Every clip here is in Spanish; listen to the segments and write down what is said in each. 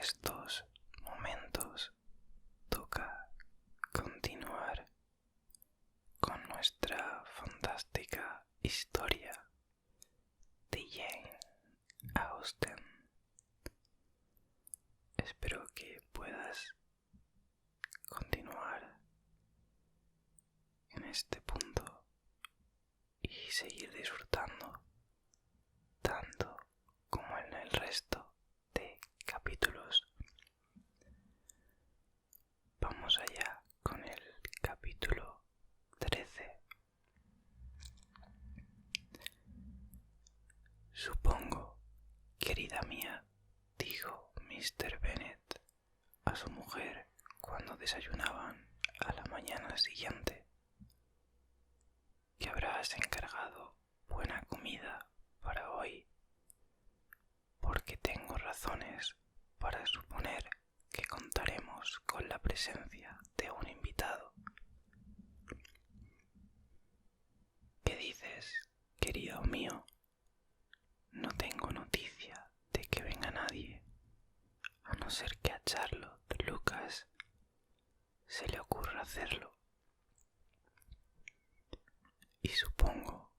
estos momentos toca continuar con nuestra fantástica historia de Jane Austen. Espero que puedas continuar en este punto y seguir disfrutando tanto como en el resto de capítulos. Vamos allá con el capítulo 13. Supongo, querida mía, dijo Mr. Bennet a su mujer cuando desayunaban a la mañana siguiente, que habrás encargado buena comida para hoy, porque tengo razones para suponer que contaremos con la presencia de un invitado. ¿Qué dices, querido mío? No tengo noticia de que venga nadie, a no ser que a Charlotte Lucas se le ocurra hacerlo. Y supongo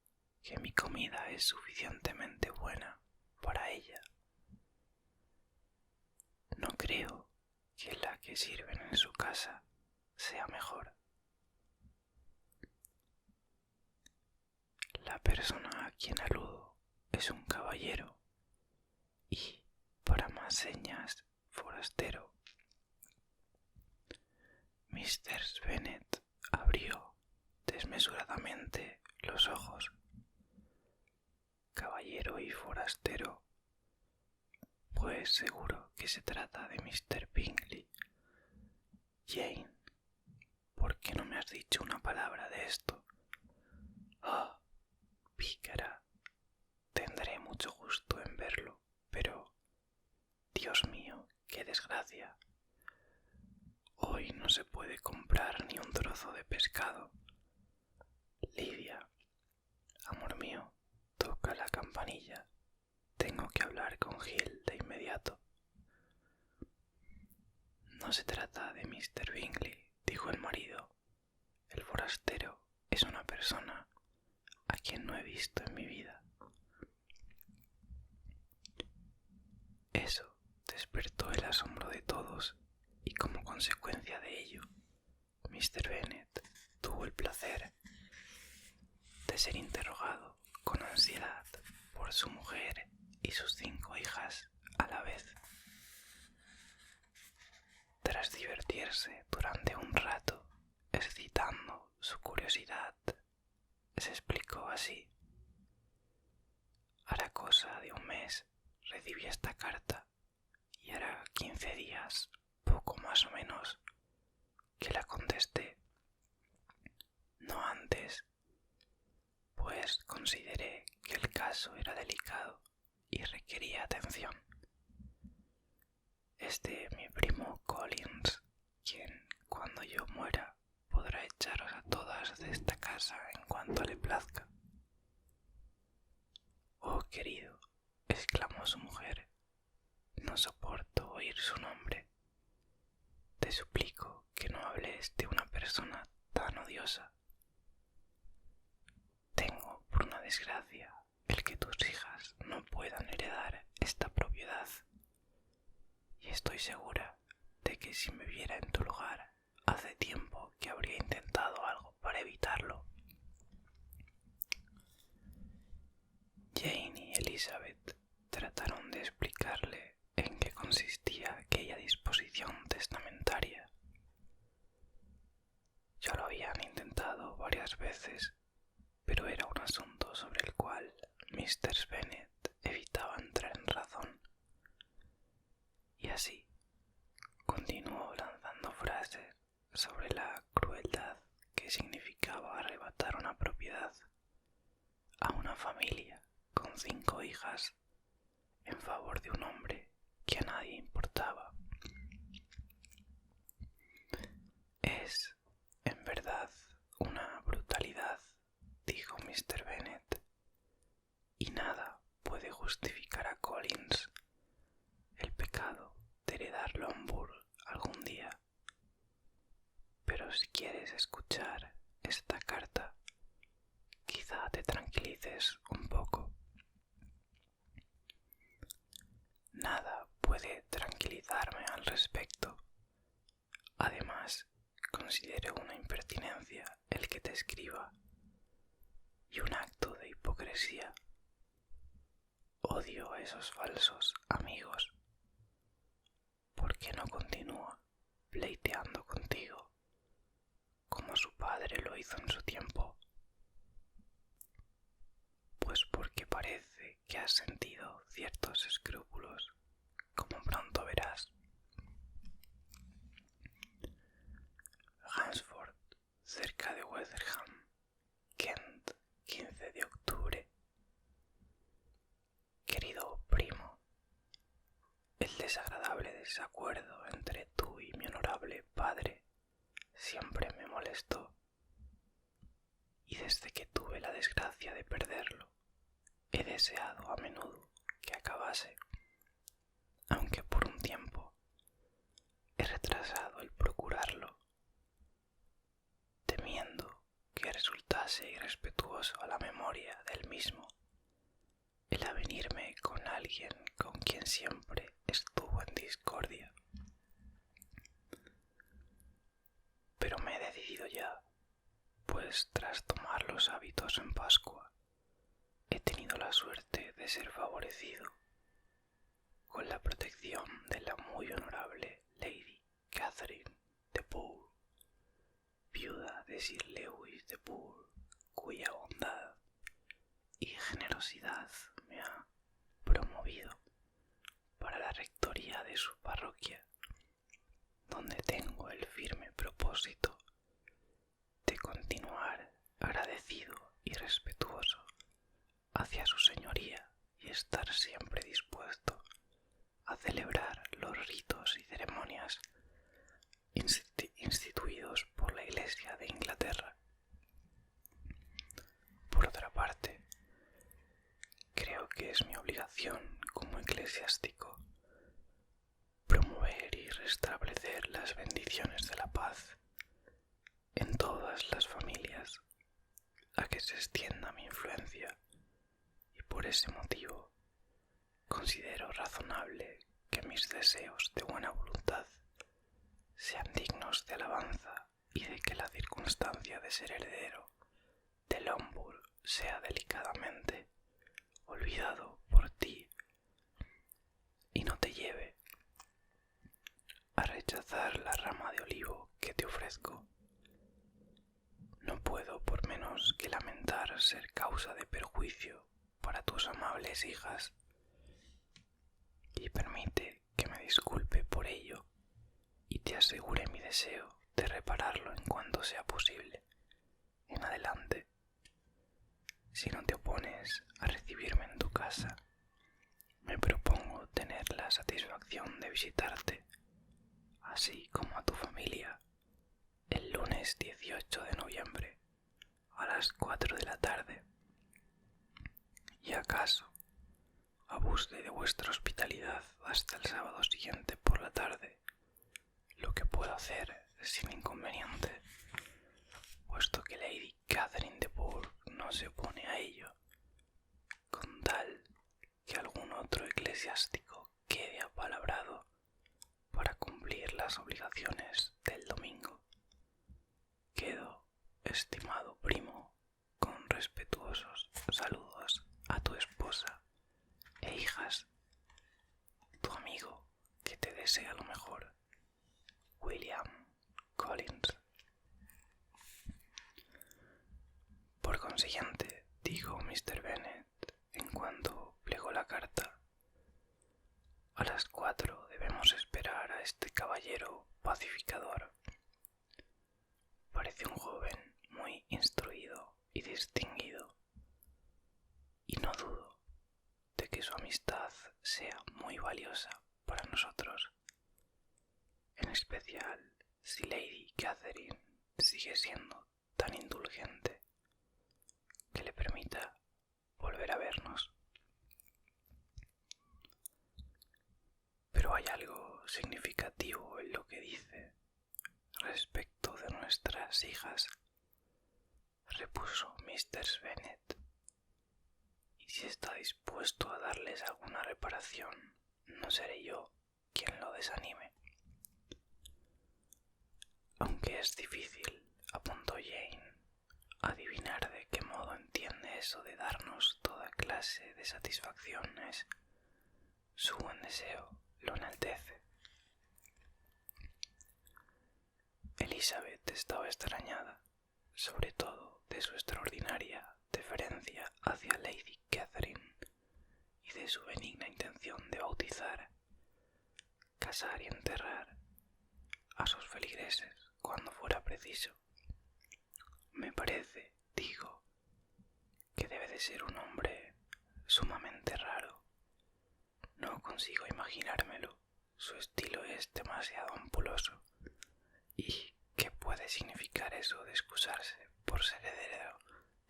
que mi comida es suficientemente buena para ella. No creo que la que sirven en su casa sea mejor. La persona a quien aludo es un caballero y, para más señas, forastero. Mr. Bennet abrió desmesuradamente los ojos. Caballero y forastero, pues seguro que se trata de Mr. Bingley. Jane, ¿por qué no me has dicho una palabra de esto? Oh, pícara, tendré mucho gusto en verlo, pero, Dios mío, qué desgracia. Hoy no se puede comprar ni un trozo de pescado. Lidia, amor mío, toca la campanilla. Tengo que hablar con Gil de inmediato. No se trata de Mr. Bingley, dijo el marido. El forastero es una persona a quien no he visto en mi vida. Eso despertó el asombro de todos y como consecuencia de ello, Mr. Bennet tuvo el placer de ser interrogado con ansiedad por su mujer y sus 5 hijas a la vez. Tras divertirse durante un rato, excitando su curiosidad, se explicó así. Hará cosa de un mes recibí esta carta y hará 15 días, poco más o menos, que la contesté. No antes, pues consideré que el caso era delicado y requería atención. Es de mi primo Collins, quien, cuando yo muera, podrá echaros a todas de esta casa en cuanto le plazca. Oh, querido, exclamó su mujer, no soporto oír su nombre. Te suplico que no hables de una persona tan odiosa. Tengo, por una desgracia, el que tus hijas no puedan heredar esta propiedad. Y estoy segura de que si me viera en tu lugar, hace tiempo que habría intentado algo para evitarlo. Jane y Elizabeth trataron de explicarle en qué consistía aquella disposición testamentaria. Ya lo habían intentado varias veces, pero era un asunto sobre el cual Mr. Bennet evitaba entrar en razón. Y así continuó lanzando frases sobre la crueldad que significaba arrebatar una propiedad a una familia con 5 hijas en favor de un hombre que a nadie importaba. Es, en verdad, una brutalidad, dijo Mr. Bennet, y nada puede justificar a Collins el pecado de heredar te tranquilices un poco. Nada puede tranquilizarme al respecto. Además, considero una impertinencia el que te escriba y un acto de hipocresía. Odio a esos falsos amigos. ¿Por qué no continúa pleiteando contigo como su padre lo hizo en su tiempo? Pues porque parece que has sentido ciertos escrúpulos, como pronto verás. Hansford, cerca de Weatherham, Kent, 15 de octubre. Querido primo, el desagradable desacuerdo entre tú y mi honorable padre siempre me molestó, y desde que tuve la desgracia de perderlo, he deseado a menudo que acabase, aunque por un tiempo he retrasado el procurarlo, temiendo que resultase irrespetuoso a la memoria del mismo el avenirme con alguien con quien siempre estuvo en discordia. Pero me he decidido ya, pues tras tomar los hábitos en Pascua, he tenido la suerte de ser favorecido con la protección de la muy honorable Lady Catherine de Bourgh, viuda de Sir Lewis de Bourgh, cuya bondad y generosidad me ha promovido para la rectoría de su parroquia, donde tengo el firme propósito de continuar agradecido y respetuoso hacia su señoría y estar siempre dispuesto a celebrar los ritos y ceremonias instituidos por la Iglesia de Inglaterra. Por otra parte, creo que es mi obligación como eclesiástico promover y restablecer las bendiciones de la paz en todas las familias a que se extienda mi influencia, y por ese motivo considero razonable que mis deseos de buena voluntad sean dignos de alabanza y de que la circunstancia de ser heredero de Lombard sea delicadamente olvidado por ti y no te lleve a rechazar la rama de olivo que te ofrezco. No puedo por menos que lamentar ser causa de perjuicio para tus amables hijas, y permite que me disculpe por ello y te asegure mi deseo de repararlo en cuanto sea posible en adelante. Si no te opones a recibirme en tu casa, me propongo tener la satisfacción de visitarte, así como a tu familia, el lunes 18 de noviembre a las 4 de la tarde. Y acaso abuse de vuestra hospitalidad hasta el sábado siguiente por la tarde, lo que puedo hacer sin inconveniente, puesto que Lady Catherine de Bourgh no se opone a ello, con tal que algún otro eclesiástico quede apalabrado para cumplir las obligaciones del domingo. Quedo, estimado primo, con respetuosos saludos a tu esposa e hijas, tu amigo que te desea lo mejor, William Collins. Por consiguiente, dijo Mr. Bennet en cuanto plegó la carta, a las 4 debemos esperar a este caballero pacificador. Parece un joven muy instruido y distinguido, y no dudo de que su amistad sea muy valiosa para nosotros, en especial si Lady Catherine sigue siendo tan indulgente que le permita volver a vernos. Pero hay algo significativo en lo que dice respecto de nuestras hijas, repuso Mr. Bennet. si está dispuesto a darles alguna reparación, no seré yo quien lo desanime. Aunque es difícil, apuntó Jane, adivinar de qué modo entiende eso de darnos toda clase de satisfacciones. Su buen deseo lo enaltece. Elizabeth estaba extrañada, sobre todo de su extraordinaria deferencia hacia Lady Catherine y de su benigna intención de bautizar, casar y enterrar a sus feligreses cuando fuera preciso. Me parece, digo, que debe de ser un hombre sumamente raro. No consigo imaginármelo, su estilo es demasiado ampuloso. ¿Y qué puede significar eso de excusarse por ser heredero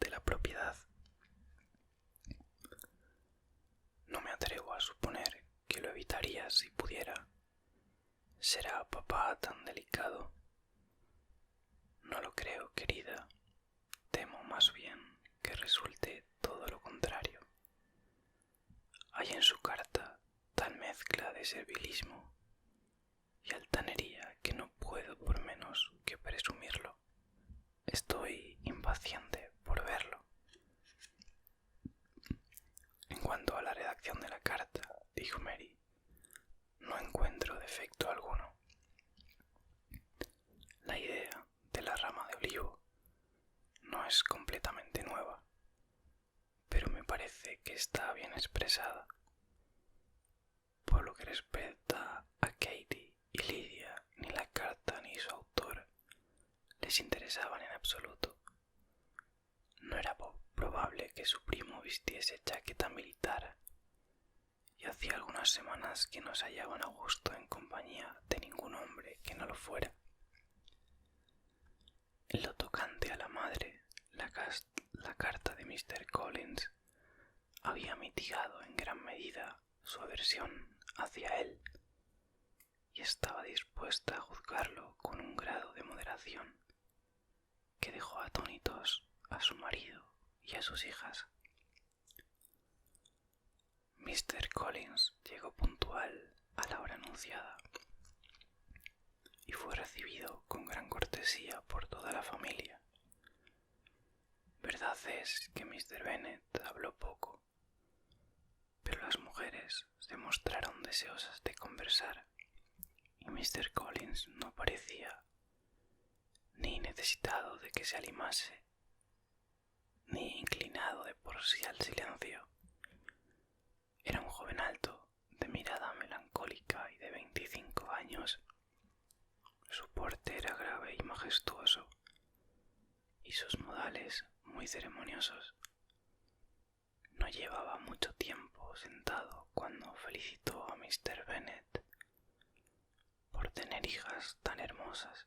de la propiedad? No me atrevo a suponer que lo evitaría si pudiera. ¿Será papá tan delicado? No lo creo, querida. Temo más bien que resulte todo lo contrario. Hay en su carta tal mezcla de servilismo y altanería que no puedo por menos que presumirlo. Estoy impaciente por verlo. En cuanto a la redacción de la carta, dijo Mary, no encuentro defecto alguno. La idea de la rama de olivo no es completamente nueva, pero me parece que está bien expresada. Por lo que respecta a Katie y Lydia, ni la carta ni su autor les interesaban en absoluto. No era probable que su primo vistiese chaqueta militar, y hacía algunas semanas que no se hallaban a gusto en compañía de ningún hombre que no lo fuera. En lo tocante a la madre, la carta de Mr. Collins había mitigado en gran medida su aversión hacia él y estaba dispuesta a juzgarlo con un grado de moderación que dejó atónitos a su marido y a sus hijas. Mr. Collins llegó puntual a la hora anunciada y fue recibido con gran cortesía por toda la familia. Verdad es que Mr. Bennet habló poco, pero las mujeres se mostraron deseosas de conversar y Mr. Collins no parecía ni necesitado de que se animase, ni inclinado de por sí al silencio. Era un joven alto, de mirada melancólica y de 25 años. Su porte era grave y majestuoso, y sus modales muy ceremoniosos. No llevaba mucho tiempo sentado cuando felicitó a Mr. Bennet por tener hijas tan hermosas.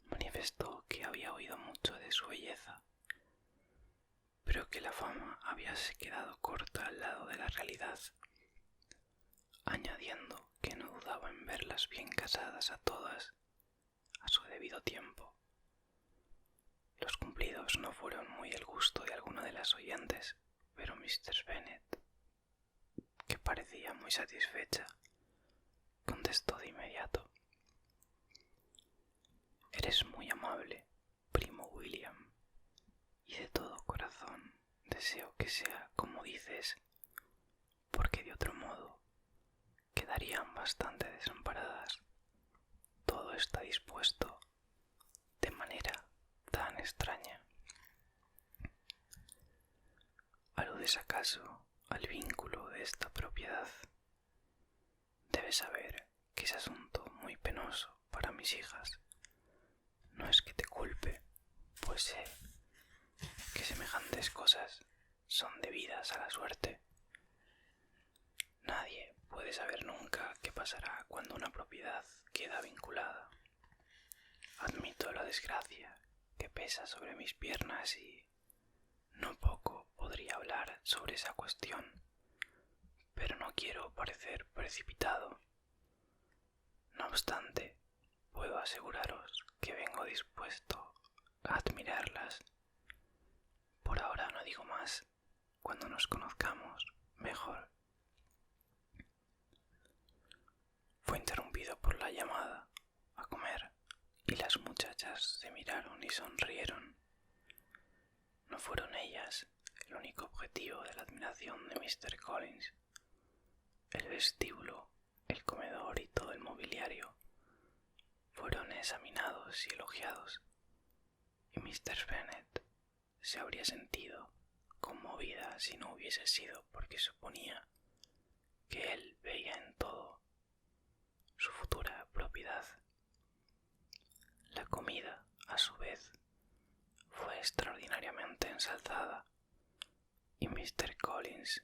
Manifestó que había oído mucho de su belleza, pero que la fama habíase quedado corta al lado de la realidad, añadiendo que no dudaba en verlas bien casadas a todas a su debido tiempo. Los cumplidos no fueron muy el gusto de alguna de las oyentes, pero Mr. Bennet, que parecía muy satisfecha, contestó de inmediato: «Eres muy amable, primo William, y de todo corazón deseo que sea como dices, porque de otro modo quedarían bastante desamparadas. Todo está dispuesto de manera tan extraña». ¿Aludes acaso al vínculo de esta propiedad? Debes saber que es asunto muy penoso para mis hijas. No es que te culpe, pues sé que semejantes cosas son debidas a la suerte. Nadie puede saber nunca qué pasará cuando una propiedad queda vinculada. Admito la desgracia que pesa sobre mis piernas y no poco podría hablar sobre esa cuestión, pero no quiero parecer precipitado. No obstante, puedo aseguraros que vengo dispuesto a admirarlas. Por ahora no digo más. cuando nos conozcamos mejor. Fue interrumpido por la llamada a comer y las muchachas se miraron y sonrieron. No fueron ellas el único objetivo de la admiración de Mr. Collins. El vestíbulo, el comedor y todo el mobiliario fueron examinados y elogiados, y Mr. Bennet se habría sentido conmovida si no hubiese sido porque suponía que él veía en todo su futura propiedad. La comida, a su vez, fue extraordinariamente ensalzada, y Mr. Collins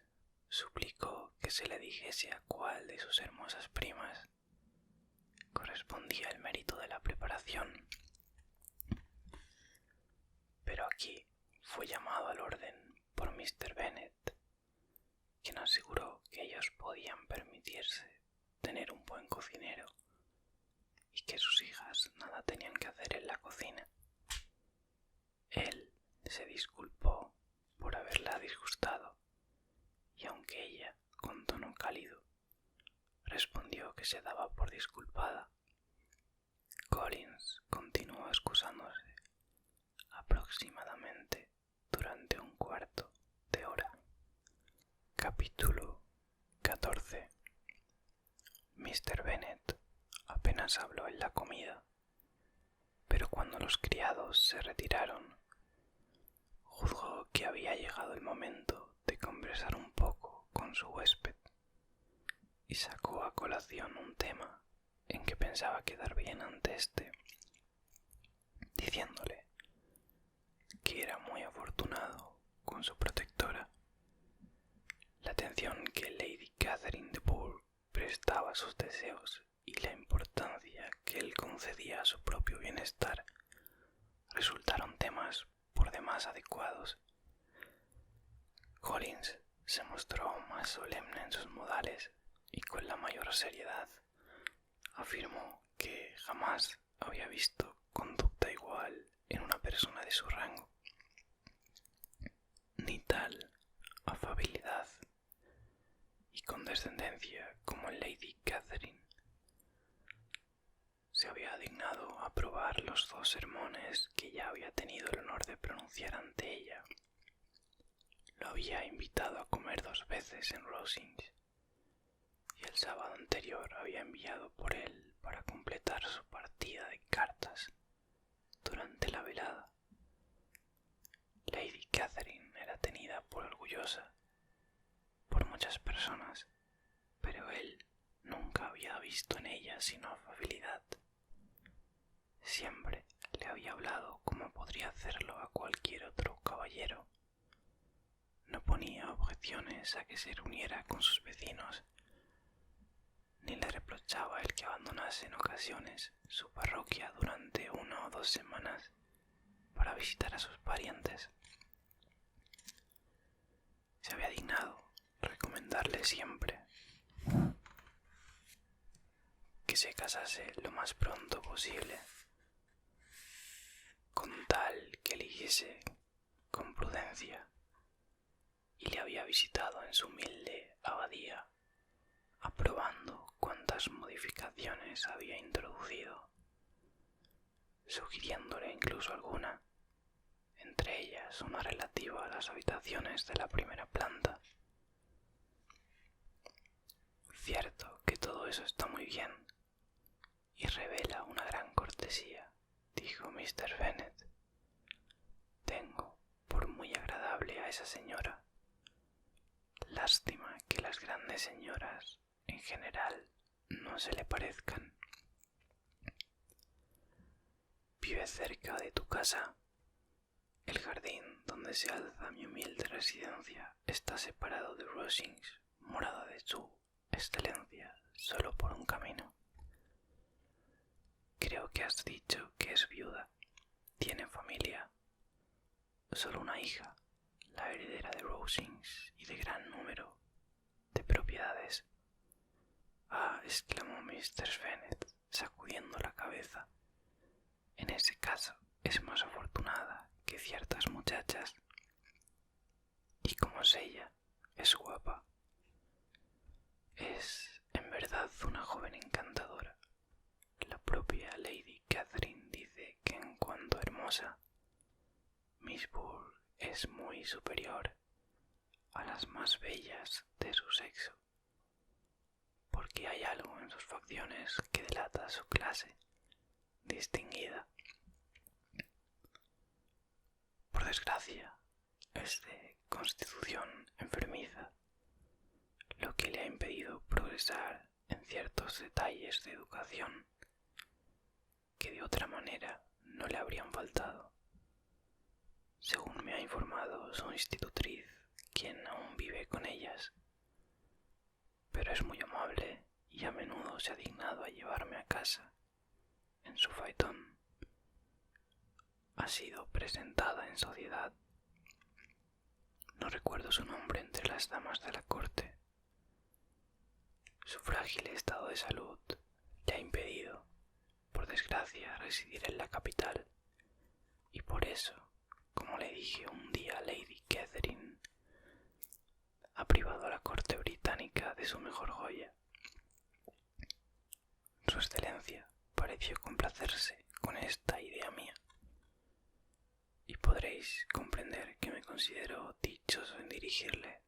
suplicó que se le dijese a cuál de sus hermosas primas correspondía el mérito de la preparación. Pero aquí fue llamado al orden por Mr. Bennet, quien aseguró que ellos podían permitirse tener un buen cocinero y que sus hijas nada tenían que hacer en la cocina. Él se disculpó por haberla disgustado, y aunque ella, con tono cálido, respondió que se daba por disculpada, Collins continuó excusándose aproximadamente durante un cuarto de hora. Capítulo 14. Mr. Bennet apenas habló en la comida, pero cuando los criados se retiraron, juzgó que había llegado el momento de conversar un poco con su huésped y sacó a colación un tema en que pensaba quedar bien ante éste, diciéndole que era muy afortunado con su protectora. La atención que Lady Catherine de Bourgh prestaba a sus deseos y la importancia que él concedía a su propio bienestar resultaron temas por demás adecuados. Collins se mostró aún más solemne en sus modales y con la mayor seriedad afirmó que jamás había visto conducta igual en una persona de su rango, ni tal afabilidad y condescendencia como en Lady Catherine. Se había dignado a aprobar los 2 sermones que ya había tenido el honor de pronunciar ante ella. Lo había invitado a comer 2 veces en Rosings, y el sábado anterior había enviado por él para completar su partida de cartas durante la velada. Lady Catherine era tenida por orgullosa por muchas personas, pero él nunca había visto en ella sino afabilidad. Siempre le había hablado como podría hacerlo a cualquier otro caballero. No ponía objeciones a que se reuniera con sus vecinos, ni le reprochaba el que abandonase en ocasiones su parroquia durante 1 o 2 semanas para visitar a sus parientes. Se había dignado recomendarle siempre que se casase lo más pronto posible, con tal que eligiese con prudencia, y le había visitado en su humilde abadía, aprobando cuantas modificaciones había introducido, sugiriéndole incluso alguna, entre ellas una relativa a las habitaciones de la primera planta. Cierto que todo eso está muy bien y revela una gran cortesía, dijo Mr. Bennet. Tengo por muy agradable a esa señora. Lástima que las grandes señoras en general no se le parezcan. Vive cerca de tu casa. El jardín donde se alza mi humilde residencia está separado de Rosings, morada de su excelencia, solo por un camino. Creo que has dicho que es viuda. Tiene familia. Solo una hija, la heredera de Rosings y de gran número de propiedades. Ah, exclamó Mr. Bennet, sacudiendo la cabeza. En ese caso es más afortunada que ciertas muchachas. ¿Y cómo es ella? es muy superior a las más bellas de su sexo, porque hay algo en sus facciones que delata su clase distinguida. Por desgracia, es de constitución enfermiza, lo que le ha impedido progresar en ciertos detalles de educación que de otra manera no le habrían faltado, según me ha informado su institutriz, quien aún vive con ellas, pero es muy amable y a menudo se ha dignado a llevarme a casa en su faetón. Ha sido presentada en sociedad. No recuerdo su nombre entre las damas de la corte. Su frágil estado de salud le ha impedido, por desgracia, residir en la capital, y por eso, como le dije un día a Lady Catherine, ha privado a la corte británica de su mejor joya. Su excelencia pareció complacerse con esta idea mía, y podréis comprender que me considero dichoso en dirigirle,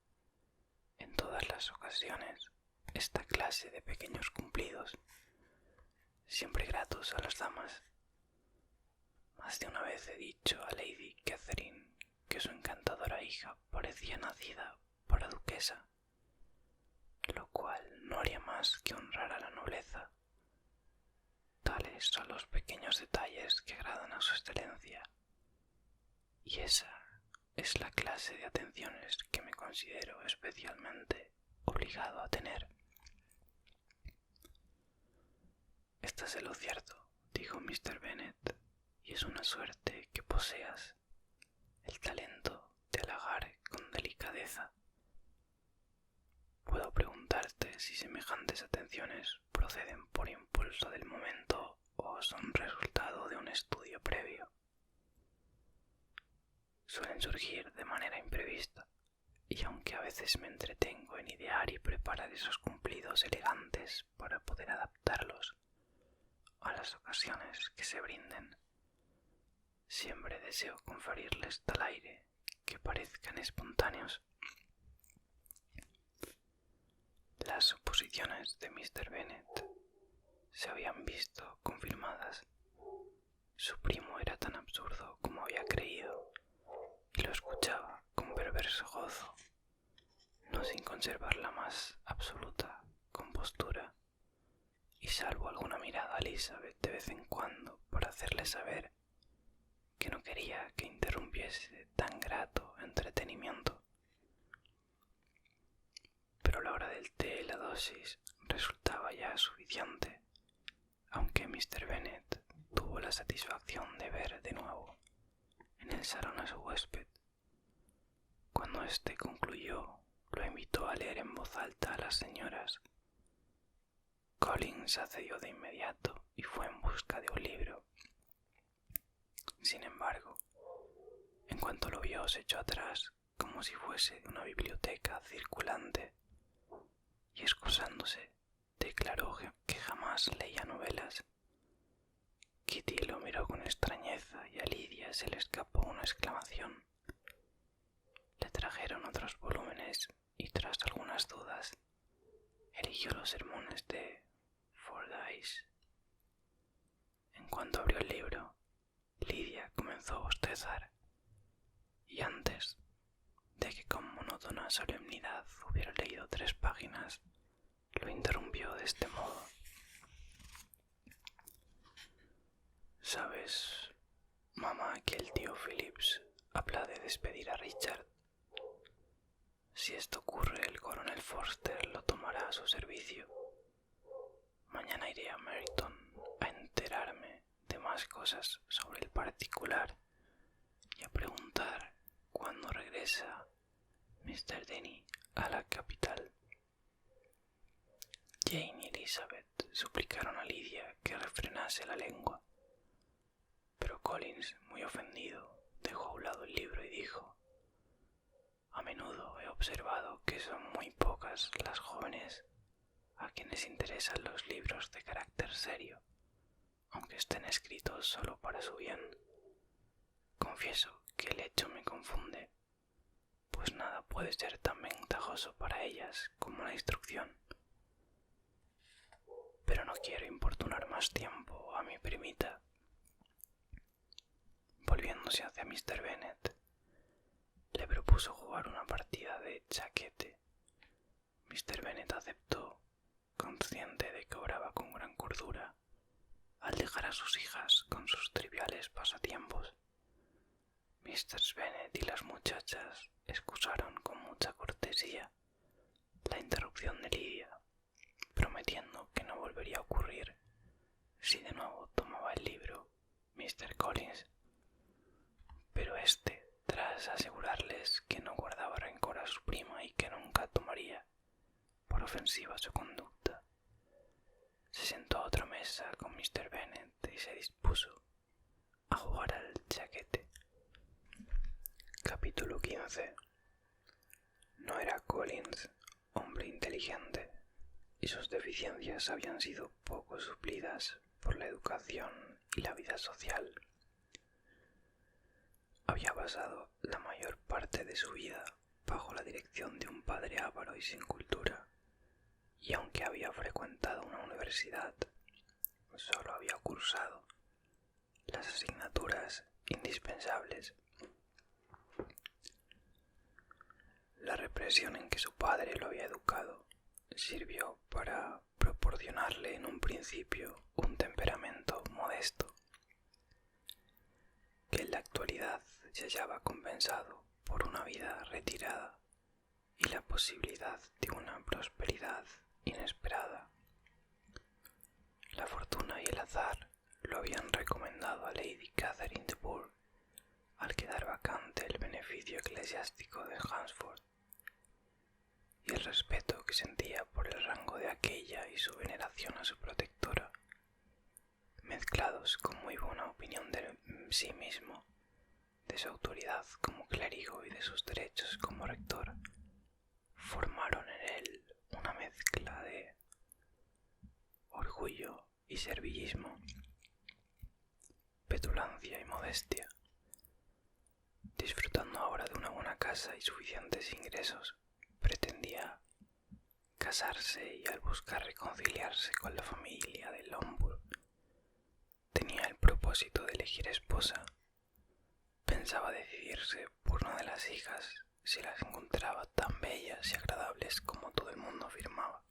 en todas las ocasiones, esta clase de pequeños cumplidos, siempre gratos a las damas. Más de una vez he dicho a Lady Catherine que su encantadora hija parecía nacida para duquesa, lo cual no haría más que honrar a la nobleza. Tales son los pequeños detalles que agradan a su excelencia, y esa es la clase de atenciones que me considero especialmente obligado a tener. Estás en lo cierto, dijo Mr. Bennet, y es una suerte que poseas el talento de halagar con delicadeza. Puedo preguntarte si semejantes atenciones proceden por impulso del momento o son resultado de un estudio previo. Suelen surgir de manera imprevista, y aunque a veces me entretengo en idear y preparar esos cumplidos elegantes para poder adaptarlos a las ocasiones que se brinden, siempre deseo conferirles tal aire que parezcan espontáneos. Las suposiciones de Mr. Bennet se habían visto confirmadas. Su primo era tan absurdo como había creído, y lo escuchaba con perverso gozo, no sin conservar la más absoluta compostura, y salvo alguna mirada a Elizabeth de vez en cuando para hacerle saber que no quería que interrumpiese tan grato entretenimiento. Pero la hora del té y la dosis resultaba ya suficiente, aunque Mr. Bennet tuvo la satisfacción de ver de nuevo en el salón a su huésped. Cuando éste concluyó, lo invitó a leer en voz alta a las señoras. Collins accedió de inmediato y fue en busca de un libro. Sin embargo, en cuanto lo vio, se echó atrás como si fuese de una biblioteca circulante y, excusándose, declaró que jamás leía novelas. Kitty lo miró con extrañeza y a Lidia se le escapó una exclamación. Le trajeron otros volúmenes y, tras algunas dudas, eligió los sermones de Fordyce. En cuanto abrió el libro, Lidia comenzó a bostezar, y antes de que con monótona solemnidad hubiera leído 3 páginas, lo interrumpió de este modo. ¿Sabes, mamá, que el tío Phillips habla de despedir a Richard? Si esto ocurre, el coronel Forster lo tomará a su servicio. Mañana iré a Meryton a enterarme de más cosas sobre el particular y a preguntar cuándo regresa Mr. Denny a la capital. Jane y Elizabeth suplicaron a Lidia que refrenase la lengua, pero Collins, muy ofendido, dejó a un lado el libro y dijo: a menudo he observado que son muy pocas las jóvenes a quienes interesan los libros de carácter serio, aunque estén escritos solo para su bien. Confieso que el hecho me confunde, puede ser tan ventajoso para ellas como la instrucción. Pero no quiero importunar más tiempo a mi primita. Volviéndose hacia Mr. Bennet, le propuso jugar una partida de chaquete. Mr. Bennet aceptó, consciente de que obraba con gran cordura al dejar a sus hijas con sus triviales pasatiempos. Mr. Bennet y las muchachas excusaron con mucha cortesía la interrupción de Lidia, prometiendo que no volvería a ocurrir si de nuevo tomaba el libro Mr. Collins. Pero este, tras asegurarles que no guardaba rencor a su prima y que nunca tomaría por ofensiva su conducta, se sentó a otra mesa con Mr. Bennet y se dispuso a jugar al chaquete. Capítulo 15. No era Collins hombre inteligente, y sus deficiencias habían sido poco suplidas por la educación y la vida social. Había pasado la mayor parte de su vida bajo la dirección de un padre avaro y sin cultura, y aunque había frecuentado una universidad, solo había cursado las asignaturas indispensables. La represión en que su padre lo había educado sirvió para proporcionarle en un principio un temperamento modesto, que en la actualidad se hallaba compensado por una vida retirada y la posibilidad de una prosperidad inesperada. La fortuna y el azar lo habían recomendado a Lady Catherine de Bourgh al quedar vacante el beneficio eclesiástico de Hunsford, y el respeto que sentía por el rango de aquella y su veneración a su protectora, mezclados con muy buena opinión de sí mismo, de su autoridad como clérigo y de sus derechos como rector, formaron en él una mezcla de orgullo y servillismo, petulancia y modestia. Disfrutando ahora de una buena casa y suficientes ingresos, pretendía casarse, y al buscar reconciliarse con la familia de Lombard, tenía el propósito de elegir esposa. Pensaba decidirse por una de las hijas si las encontraba tan bellas y agradables como todo el mundo afirmaba.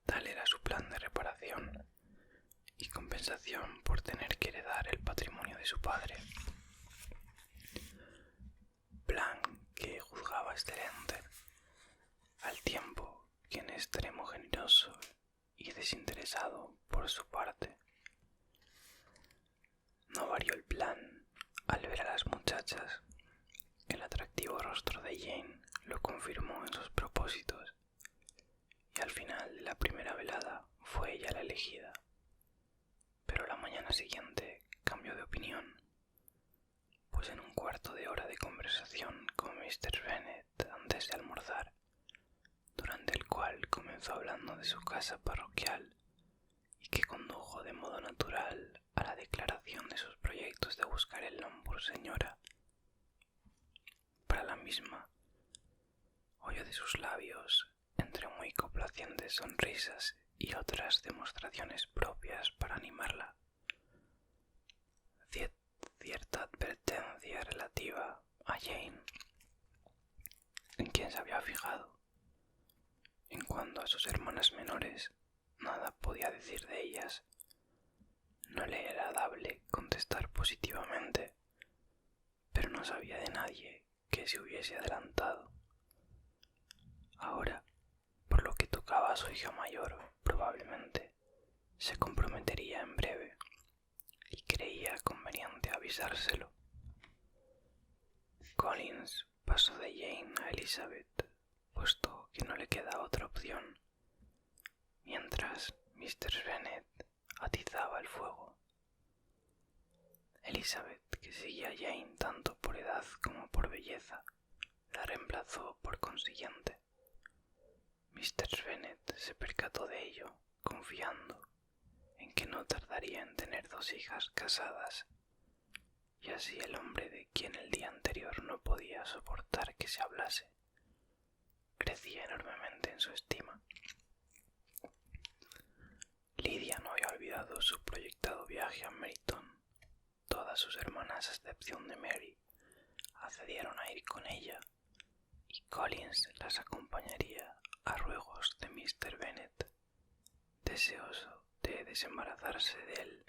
Tal era su plan de reparación y compensación por tener que heredar el patrimonio de su padre. Plan que juzgaba excelente, al tiempo que en extremo generoso y desinteresado por su parte. No varió el plan al ver a las muchachas. El atractivo rostro de Jane lo confirmó en sus propósitos, y al final de la primera velada fue ella la elegida. Pero la mañana siguiente cambió de opinión, pues en un cuarto de hora de conversación con Mr. Bennet antes de almorzar, durante el cual comenzó hablando de su casa parroquial y que condujo de modo natural a la declaración de sus proyectos de buscar el Lombard señora para la misma, oyó de sus labios, entre muy complacientes sonrisas y otras demostraciones propias para animarla, cierta advertencia relativa a Jane, en quien se había fijado. En cuanto a sus hermanas menores, nada podía decir de ellas. No le era dable contestar positivamente, pero no sabía de nadie que se hubiese adelantado. Ahora, por lo que tocaba a su hija mayor, probablemente se comprometería en breve, y creía conveniente avisárselo. Collins pasó de Jane a Elizabeth, puesto que no le queda otra opción, mientras Mr. Bennet atizaba el fuego. Elizabeth, que seguía a Jane tanto por edad como por belleza, la reemplazó por consiguiente. Mr. Bennet se percató de ello, confiando en que no tardaría en tener 2 hijas casadas, y así el hombre de quien el día anterior no podía en su estima. Lidia no había olvidado su proyectado viaje a Meryton. Todas sus hermanas, a excepción de Mary, accedieron a ir con ella, y Collins las acompañaría a ruegos de Mr. Bennet, deseoso de desembarazarse de él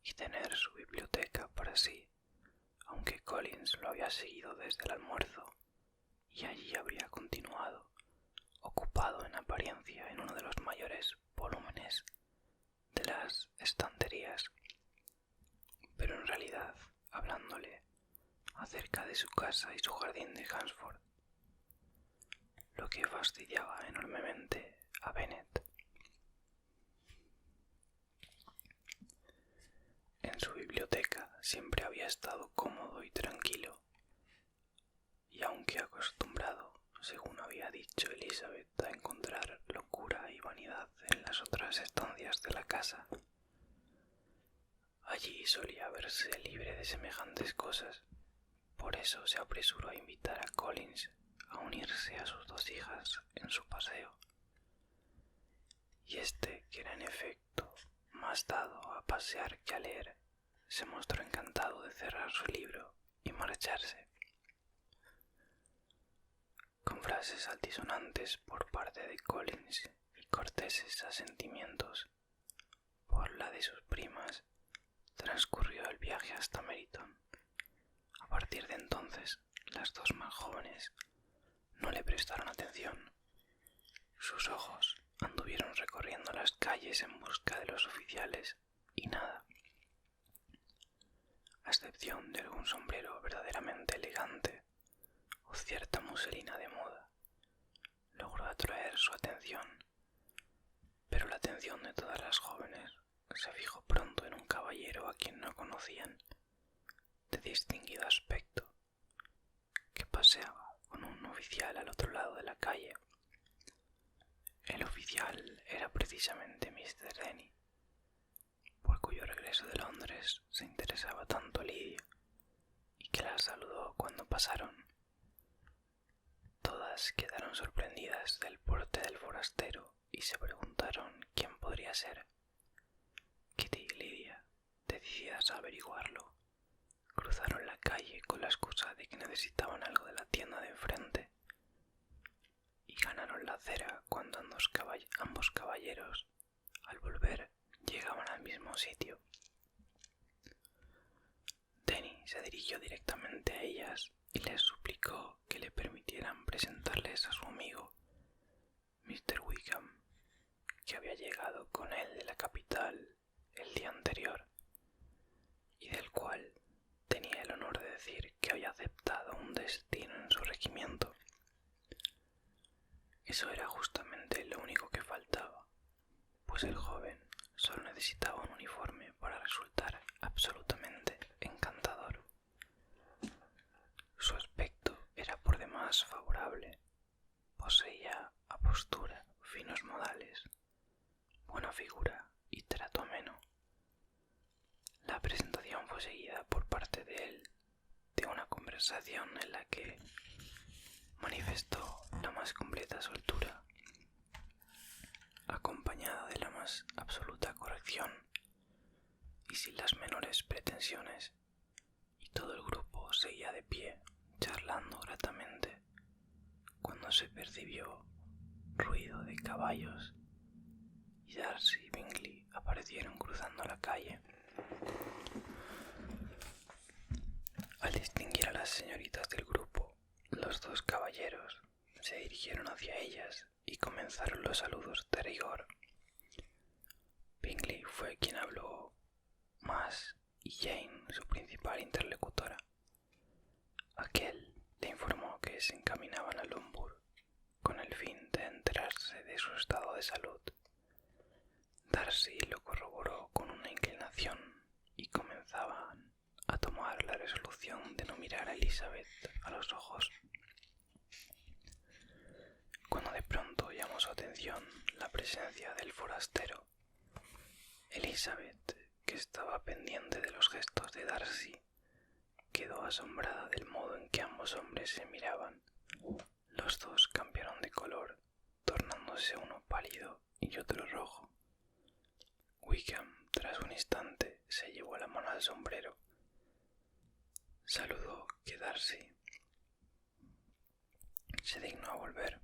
y tener su biblioteca para sí, aunque Collins lo había seguido desde el almuerzo y allí habría continuado, ocupado en apariencia en uno de los mayores volúmenes de las estanterías, pero en realidad hablándole acerca de su casa y su jardín de Hunsford, lo que fastidiaba enormemente a Bennet. En su biblioteca siempre había estado cómodo y tranquilo, y aunque acostumbrado, según había dicho Elizabeth, a encontrar locura y vanidad en las otras estancias de la casa, allí solía verse libre de semejantes cosas. Por eso se apresuró a invitar a Collins a unirse a sus dos hijas en su paseo, y este, que era en efecto más dado a pasear que a leer, se mostró encantado de cerrar su libro y marcharse. Con frases altisonantes por parte de Collins y corteses asentimientos por la de sus primas, transcurrió el viaje hasta Meryton. A partir de entonces, las dos más jóvenes no le prestaron atención. Sus ojos anduvieron recorriendo las calles en busca de los oficiales y nada, a excepción de algún sombrero verdaderamente elegante o cierta muselina de moda, logró atraer su atención. Pero la atención de todas las jóvenes se fijó pronto en un caballero a quien no conocían, de distinguido aspecto, que paseaba con un oficial al otro lado de la calle. El oficial era precisamente Mr. Denny, por cuyo regreso de Londres se interesaba tanto Lidia, y que la saludó cuando pasaron. Todas quedaron sorprendidas del porte del forastero y se preguntaron quién podría ser. Kitty y Lidia, decididas a averiguarlo, cruzaron la calle con la excusa de que necesitaban algo de la tienda de enfrente, y ganaron la acera cuando ambos caballeros, al volver, llegaban al mismo sitio. Denny se dirigió directamente a ellas y les suplicó que le permitieran presentarles a su amigo, Mr. Wickham, que había llegado con él de la capital el día anterior, y del cual tenía el honor de decir que había aceptado un destino en su regimiento. Eso era justamente lo único que faltaba, pues el joven solo necesitaba un uniforme para resultar absolutamente encantador. Su aspecto era por demás favorable, poseía apostura, finos modales, buena figura y trato ameno. La presentación fue seguida por parte de él de una conversación en la que manifestó la más completa soltura, acompañada de la más absoluta corrección y sin las menores pretensiones, y todo el grupo seguía de pie, charlando gratamente, cuando se percibió ruido de caballos y Darcy y Bingley aparecieron cruzando la calle. Al distinguir a las señoritas del grupo, los dos caballeros se dirigieron hacia ellas y comenzaron los saludos de rigor. Bingley fue quien habló más y Jane su principal interlocutora. Aquel le informó que se encaminaban a Lombard con el fin de enterarse de su estado de salud. Darcy lo corroboró con una inclinación y comenzaban a tomar la resolución de no mirar a Elizabeth a los ojos, cuando de pronto llamó su atención la presencia del forastero. Elizabeth, que estaba pendiente de los gestos de Darcy, quedó asombrada del modo en que ambos hombres se miraban. Los dos cambiaron de color, tornándose uno pálido y otro rojo. Wickham, tras un instante, se llevó la mano al sombrero. Saludó que Darcy se dignó a volver.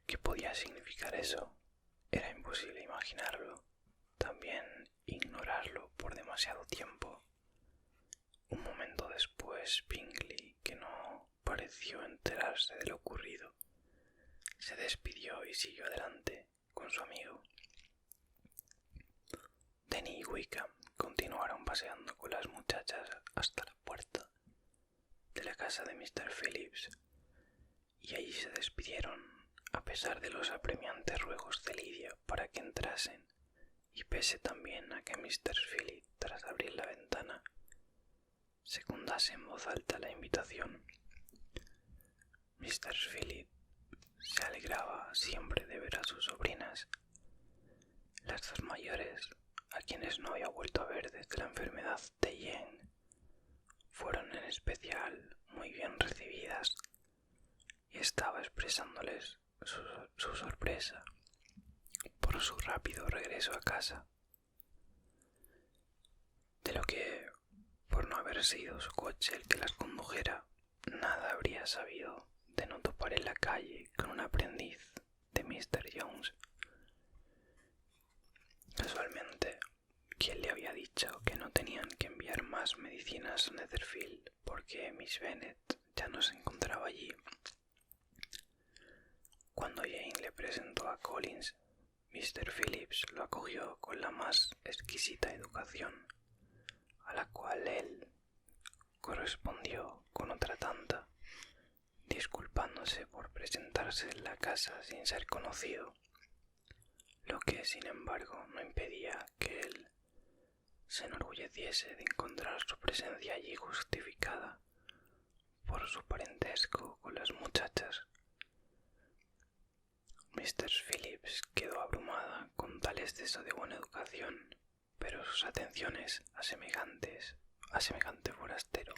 ¿Qué podía significar eso? Era imposible imaginarlo, también ignorarlo por demasiado tiempo. Un momento después, Bingley, que no pareció enterarse de lo ocurrido, se despidió y siguió adelante con su amigo. Denny y Wickham continuaron paseando con las muchachas hasta la puerta de la casa de Mr. Phillips, y allí se despidieron a pesar de los apremiantes ruegos de Lidia para que entrasen, y pese también a que Mr. Phillips, tras abrir la ventana, secundase en voz alta la invitación. Mr. Phillips se alegraba siempre de ver a sus sobrinas. Las dos mayores, a quienes no había vuelto a ver desde la enfermedad de Jane, fueron en especial muy bien recibidas, y estaba expresándoles su sorpresa por su rápido regreso a casa, de lo que, por no haber sido su coche el que las condujera, nada habría sabido de no topar en la calle con un aprendiz de Mr. Jones. Casualmente, quien le había dicho que no tenían que enviar más medicinas a Netherfield porque Miss Bennet ya no se encontraba allí. Cuando Jane le presentó a Collins, Mr. Phillips lo acogió con la más exquisita educación, a la cual él correspondió con otra tanta, disculpándose por presentarse en la casa sin ser conocido, lo que sin embargo no impedía que él se enorgulleciese de encontrar su presencia allí justificada por su parentesco con las muchachas. Mr. Phillips quedó abrumada con tal exceso de buena educación, pero sus atenciones a semejante forastero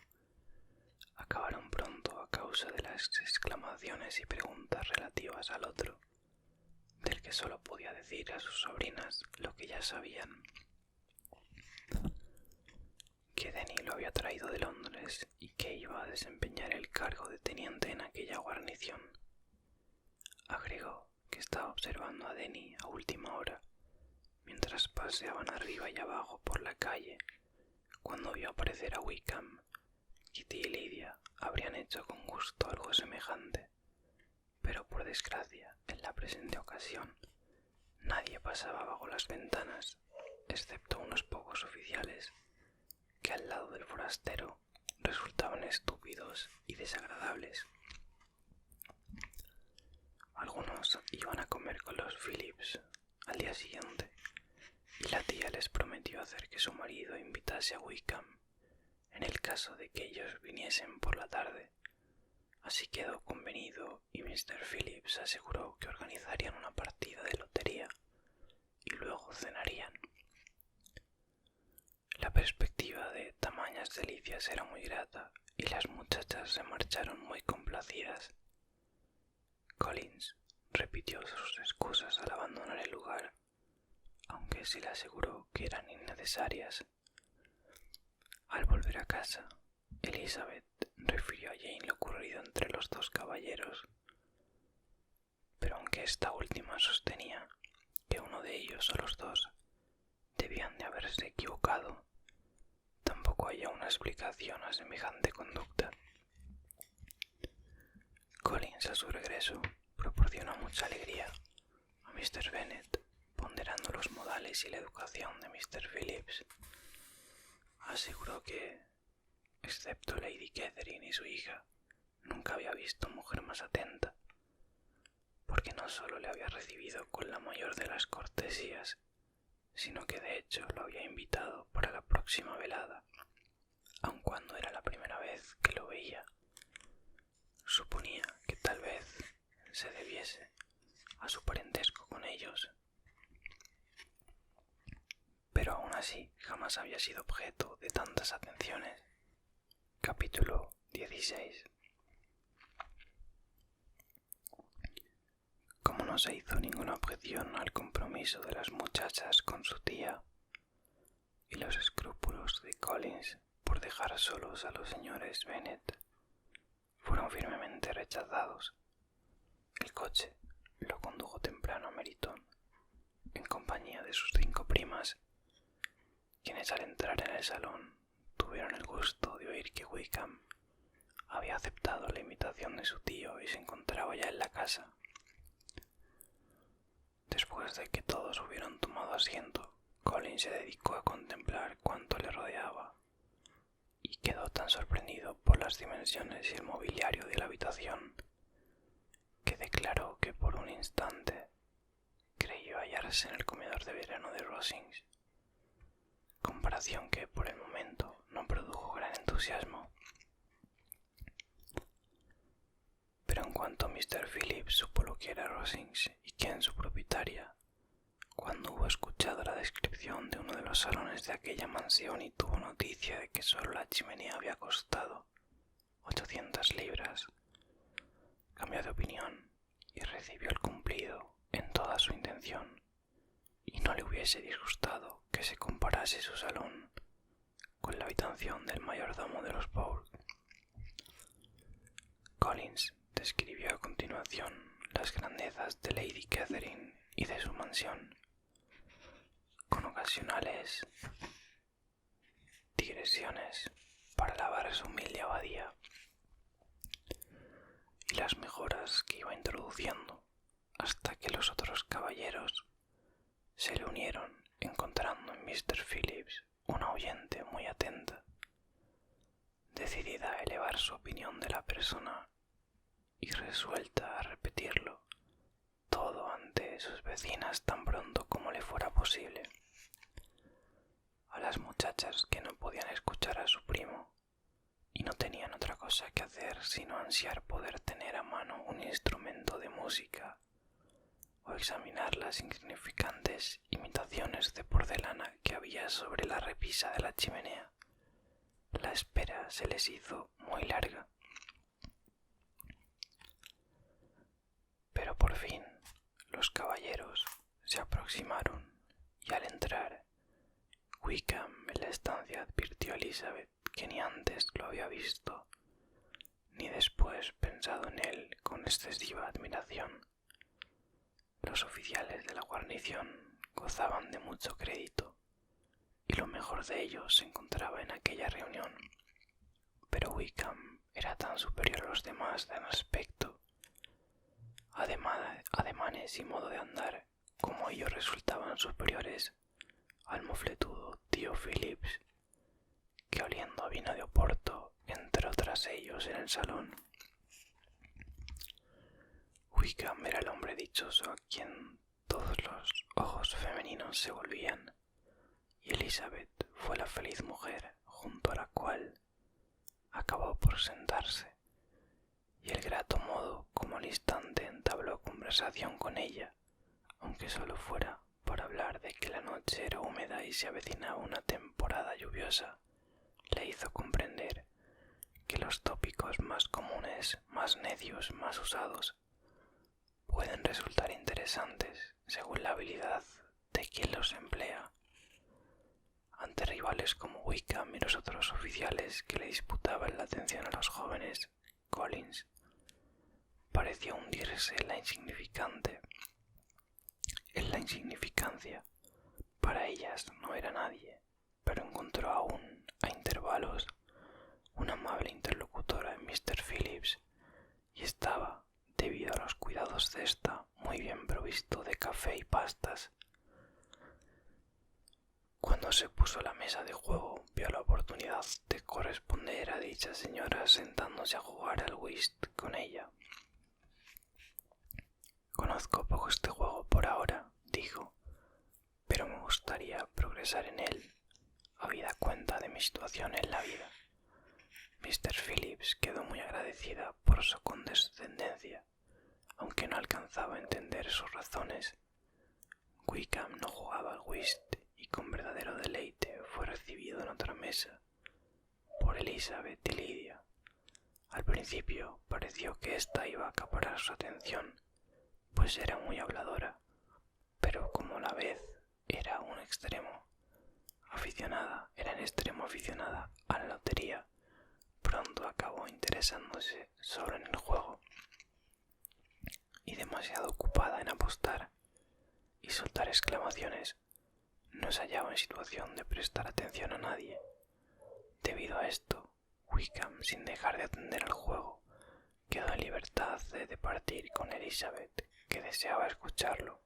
acabaron pronto a causa de las exclamaciones y preguntas relativas al otro, del que solo podía decir a sus sobrinas lo que ya sabían: que Denny lo había traído de Londres y que iba a desempeñar el cargo de teniente en aquella guarnición. Agregó que estaba observando a Denny a última hora, mientras paseaban arriba y abajo por la calle, cuando vio aparecer a Wickham. Kitty y Lidia habrían hecho con gusto algo semejante, pero por desgracia, en la presente ocasión, nadie pasaba bajo las ventanas, excepto unos pocos oficiales, que al lado del forastero resultaban estúpidos y desagradables. Algunos iban a comer con los Phillips al día siguiente, y la tía les prometió hacer que su marido invitase a Wickham en el caso de que ellos viniesen por la tarde. Así quedó convenido y Mr. Phillips aseguró que organizarían una partida de lotería y luego cenarían. La perspectiva de tamañas delicias era muy grata y las muchachas se marcharon muy complacidas. Collins repitió sus excusas al abandonar el lugar, aunque se le aseguró que eran innecesarias. Al volver a casa, Elizabeth refirió a Jane lo ocurrido entre los dos caballeros, pero aunque esta última sostenía que uno de ellos o los dos debían de haberse equivocado, tampoco halló una explicación a semejante conducta. Collins, a su regreso, proporcionó mucha alegría a Mr. Bennet, ponderando los modales y la educación de Mr. Phillips. Aseguró que, excepto Lady Catherine y su hija, nunca había visto mujer más atenta, porque no solo le había recibido con la mayor de las cortesías, sino que de hecho lo había invitado para la próxima velada, aun cuando era la primera vez que lo veía. Suponía que tal vez se debiese a su parentesco con ellos, pero aún así jamás había sido objeto de tantas atenciones. Capítulo 16. no se hizo ninguna objeción al compromiso de las muchachas con su tía, y los escrúpulos de Collins por dejar solos a los señores Bennet fueron firmemente rechazados. El coche lo condujo temprano a Meryton, en compañía de sus 5 primas, quienes al entrar en el salón tuvieron el gusto de oír que Wickham había aceptado la invitación de su tío y se encontraba ya en la casa. Después de que todos hubieran tomado asiento, Collins se dedicó a contemplar cuanto le rodeaba y quedó tan sorprendido por las dimensiones y el mobiliario de la habitación que declaró que por un instante creyó hallarse en el comedor de verano de Rosings, comparación que por el momento no produjo gran entusiasmo. Pero en cuanto Mr. Phillips supo lo que era Rosings y quién su propietaria, cuando hubo escuchado la descripción de uno de los salones de aquella mansión y tuvo noticia de que solo la chimenea había costado 800 libras, cambió de opinión y recibió el cumplido en toda su intención, y no le hubiese disgustado que se comparase su salón con la habitación del mayordomo de los Bourke. Collins describió a continuación las grandezas de Lady Catherine y de su mansión, con ocasionales digresiones para alabar su humilde abadía y las mejoras que iba introduciendo, hasta que los otros caballeros se le unieron, encontrando en Mr. Phillips una oyente muy atenta, decidida a elevar su opinión de la persona y resuelta a repetirlo todo ante sus vecinas tan pronto como le fuera posible. A las muchachas, que no podían escuchar a su primo y no tenían otra cosa que hacer sino ansiar poder tener a mano un instrumento de música o examinar las insignificantes imitaciones de porcelana que había sobre la repisa de la chimenea, la espera se les hizo muy larga. Pero por fin los caballeros se aproximaron y al entrar, Wickham en la estancia advirtió a Elizabeth que ni antes lo había visto, ni después pensado en él con excesiva admiración. Los oficiales de la guarnición gozaban de mucho crédito, y lo mejor de ellos se encontraba en aquella reunión, pero Wickham era tan superior a los demás en aspecto, ademanes y modo de andar, como ellos resultaban superiores al mofletudo tío Phillips, que oliendo a vino de Oporto entró tras ellos en el salón. Wickham era el hombre dichoso a quien todos los ojos femeninos se volvían, y Elizabeth fue la feliz mujer junto a la cual acabó por sentarse, y el grato modo como al instante entabló conversación con ella, aunque solo fuera para hablar de que la noche era húmeda y se avecinaba una temporada lluviosa, le hizo comprender que los tópicos más comunes, más necios, más usados, pueden resultar interesantes según la habilidad de quien los emplea. Ante rivales como Wickham y los otros oficiales que le disputaban la atención a los jóvenes, Collins parecía hundirse en la insignificancia. Para ellas no era nadie, pero encontró aún, a intervalos, una amable interlocutora en Mr. Phillips, y estaba, debido a los cuidados de ésta, muy bien provisto de café y pastas. Cuando se puso a la mesa de juego, vio la oportunidad de corresponder a dicha señora sentándose a jugar al whist con ella. «Conozco poco este juego por ahora», dijo, «pero me gustaría progresar en él, habida cuenta de mi situación en la vida». Mr. Phillips quedó muy agradecida por su condescendencia, aunque no alcanzaba a entender sus razones. Wickham no jugaba al whist y con verdadero deleite fue recibido en otra mesa por Elizabeth y Lydia. Al principio pareció que ésta iba a acaparar su atención, pues era muy habladora, pero como a la vez era en extremo aficionada a la lotería, pronto acabó interesándose solo en el juego y demasiado ocupada en apostar y soltar exclamaciones, no se hallaba en situación de prestar atención a nadie. Debido a esto, Wickham, sin dejar de atender al juego, quedó en libertad de departir con Elizabeth, que deseaba escucharlo,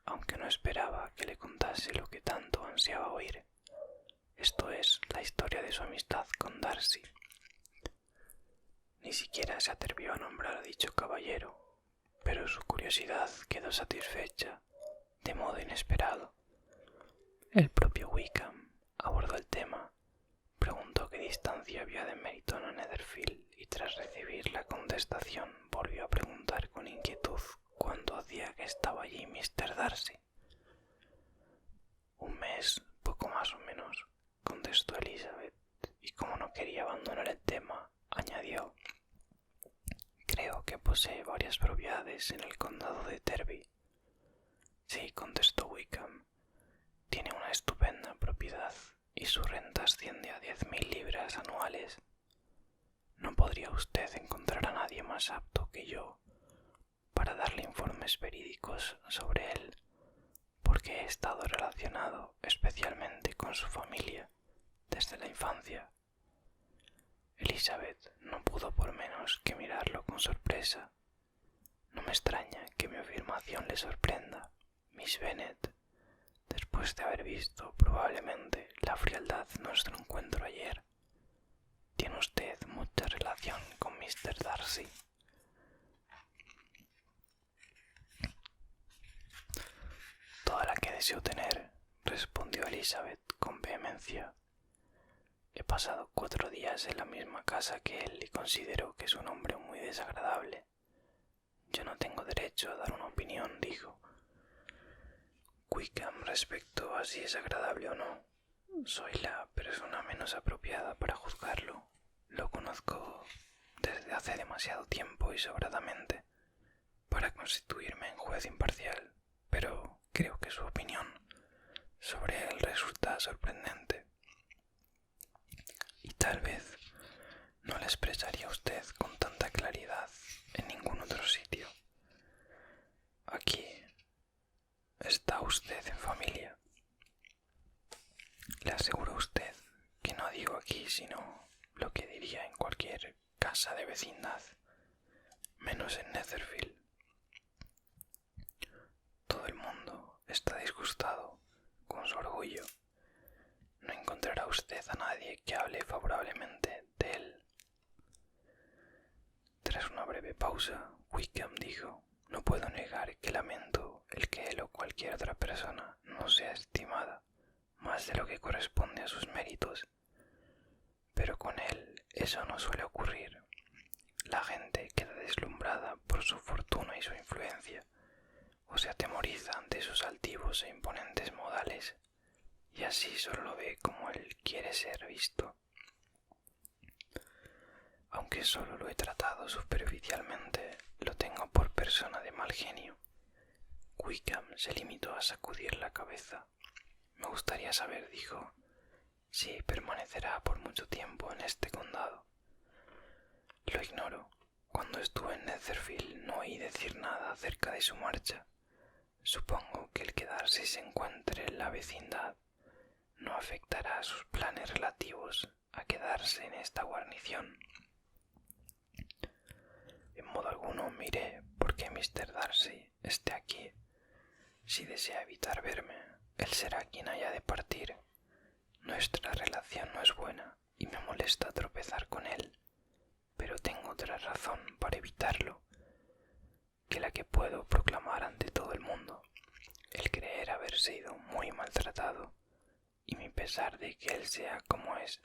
aunque no esperaba que le contase lo que tanto ansiaba oír, esto es, la historia de su amistad con Darcy. Ni siquiera se atrevió a nombrar a dicho caballero, pero su curiosidad quedó satisfecha de modo inesperado. El propio Wickham abordó el tema, preguntó qué distancia había de Meryton a Netherfield y tras recibir la contestación volvió a preguntar con inquietud cuándo hacía que estaba allí Mr. Darcy. Un mes, poco más o menos, contestó Elizabeth, y como no quería abandonar el tema, añadió: creo que posee varias propiedades en el condado de Derby. Sí, contestó Wickham, tiene una estupenda propiedad y su renta asciende a 10.000 libras anuales. No podría usted encontrar a nadie más apto que yo para darle informes verídicos sobre él, porque he estado relacionado especialmente con su familia desde la infancia. Elizabeth no pudo por menos que mirarlo con sorpresa. No me extraña que mi afirmación le sorprenda, Miss Bennet, después de haber visto probablemente la frialdad de nuestro encuentro ayer. ¿Tiene usted mucha relación con Mr. Darcy? Toda la que deseo tener, respondió Elizabeth con vehemencia. He pasado 4 días en la misma casa que él y considero que es un hombre muy desagradable. Yo no tengo derecho a dar una opinión, dijo Wickham, respecto a si es agradable o no. Soy la persona menos apropiada para juzgarlo. Lo conozco desde hace demasiado tiempo y sobradamente para constituirme en juez imparcial, pero creo que su opinión sobre él resulta sorprendente. Y tal vez no la expresaría usted con tanta claridad en ningún otro sitio. Aquí está usted en familia. Le aseguro a usted que no digo aquí sino lo que diría en cualquier casa de vecindad, menos en Netherfield. Todo el mundo está disgustado con su orgullo. No encontrará usted a nadie que hable favorablemente de él. Tras una breve pausa, Wickham dijo: no puedo negar que lamento el que él o cualquier otra persona no sea estimada más de lo que corresponde a sus méritos, pero con él eso no suele ocurrir. La gente queda deslumbrada por su fortuna y su influencia, o se atemoriza ante sus altivos e imponentes modales, y así solo lo ve como él quiere ser visto. Aunque solo lo he tratado superficialmente, lo tengo por persona de mal genio. Wickham se limitó a sacudir la cabeza. Me gustaría saber, dijo, si permanecerá por mucho tiempo en este condado. Lo ignoro. Cuando estuve en Netherfield no oí decir nada acerca de su marcha. Supongo que el quedarse se encuentre en la vecindad no afectará a sus planes relativos a quedarse en esta guarnición. En modo alguno miré por qué Mr. Darcy esté aquí. Si desea evitar verme, él será quien haya de partir. Nuestra relación no es buena y me molesta tropezar con él, pero tengo otra razón para evitarlo que la que puedo proclamar ante todo el mundo: el creer haber sido muy maltratado y mi pesar de que él sea como es.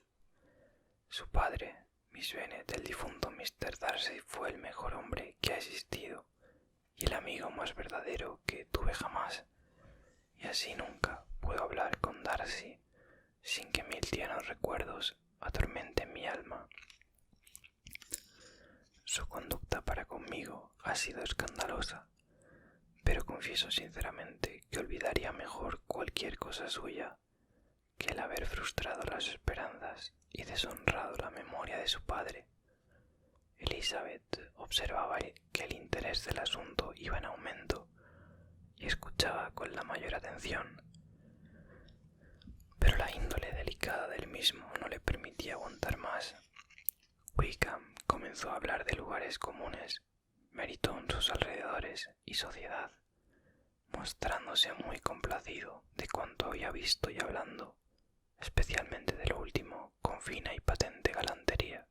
Su padre, Miss Bennet, el difunto Mr. Darcy, fue el mejor hombre que ha existido y el amigo más verdadero que tuve jamás, y así nunca puedo hablar con Darcy sin que 1000 tiernos recuerdos atormenten mi alma. Su conducta para conmigo ha sido escandalosa. pero confieso sinceramente que olvidaría mejor cualquier cosa suya que el haber frustrado las esperanzas y deshonrado la memoria de su padre. Elizabeth observaba que el interés del asunto iba en aumento y escuchaba con la mayor atención, pero la índole delicada del mismo no le permitía aguantar más. Wickham comenzó a hablar de lugares comunes, Meryton, sus alrededores y sociedad, mostrándose muy complacido de cuanto había visto y hablando, especialmente de lo último, con fina y patente galantería.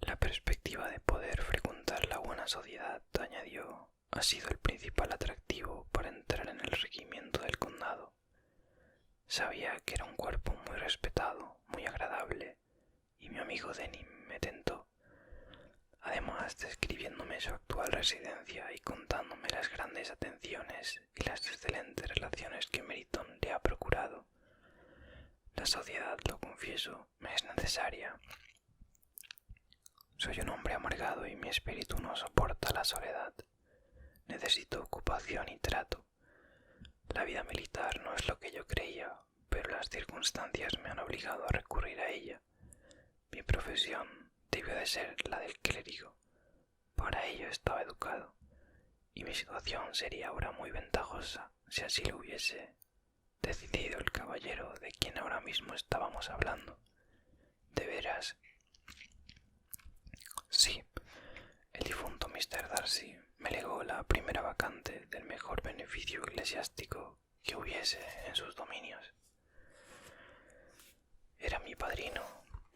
La perspectiva de poder frecuentar la buena sociedad, añadió, ha sido el principal atractivo para entrar en el regimiento del condado. Sabía que era un cuerpo muy respetado, muy agradable, y mi amigo Denny me tentó, además describiéndome su actual residencia y contándome las grandes atenciones y las excelentes relaciones que Meryton le ha procurado. La sociedad, lo confieso, me es necesaria. Soy un hombre amargado y mi espíritu no soporta la soledad. Necesito ocupación y trato. La vida militar no es lo que yo creía, pero las circunstancias me han obligado a recurrir a ella. Mi profesión debió de ser la del clérigo. Para ello estaba educado, y mi situación sería ahora muy ventajosa si así lo hubiese decidido el caballero de quien ahora mismo estábamos hablando. De veras. Sí, el difunto Mr. Darcy me legó la primera vacante del mejor beneficio eclesiástico que hubiese en sus dominios. Era mi padrino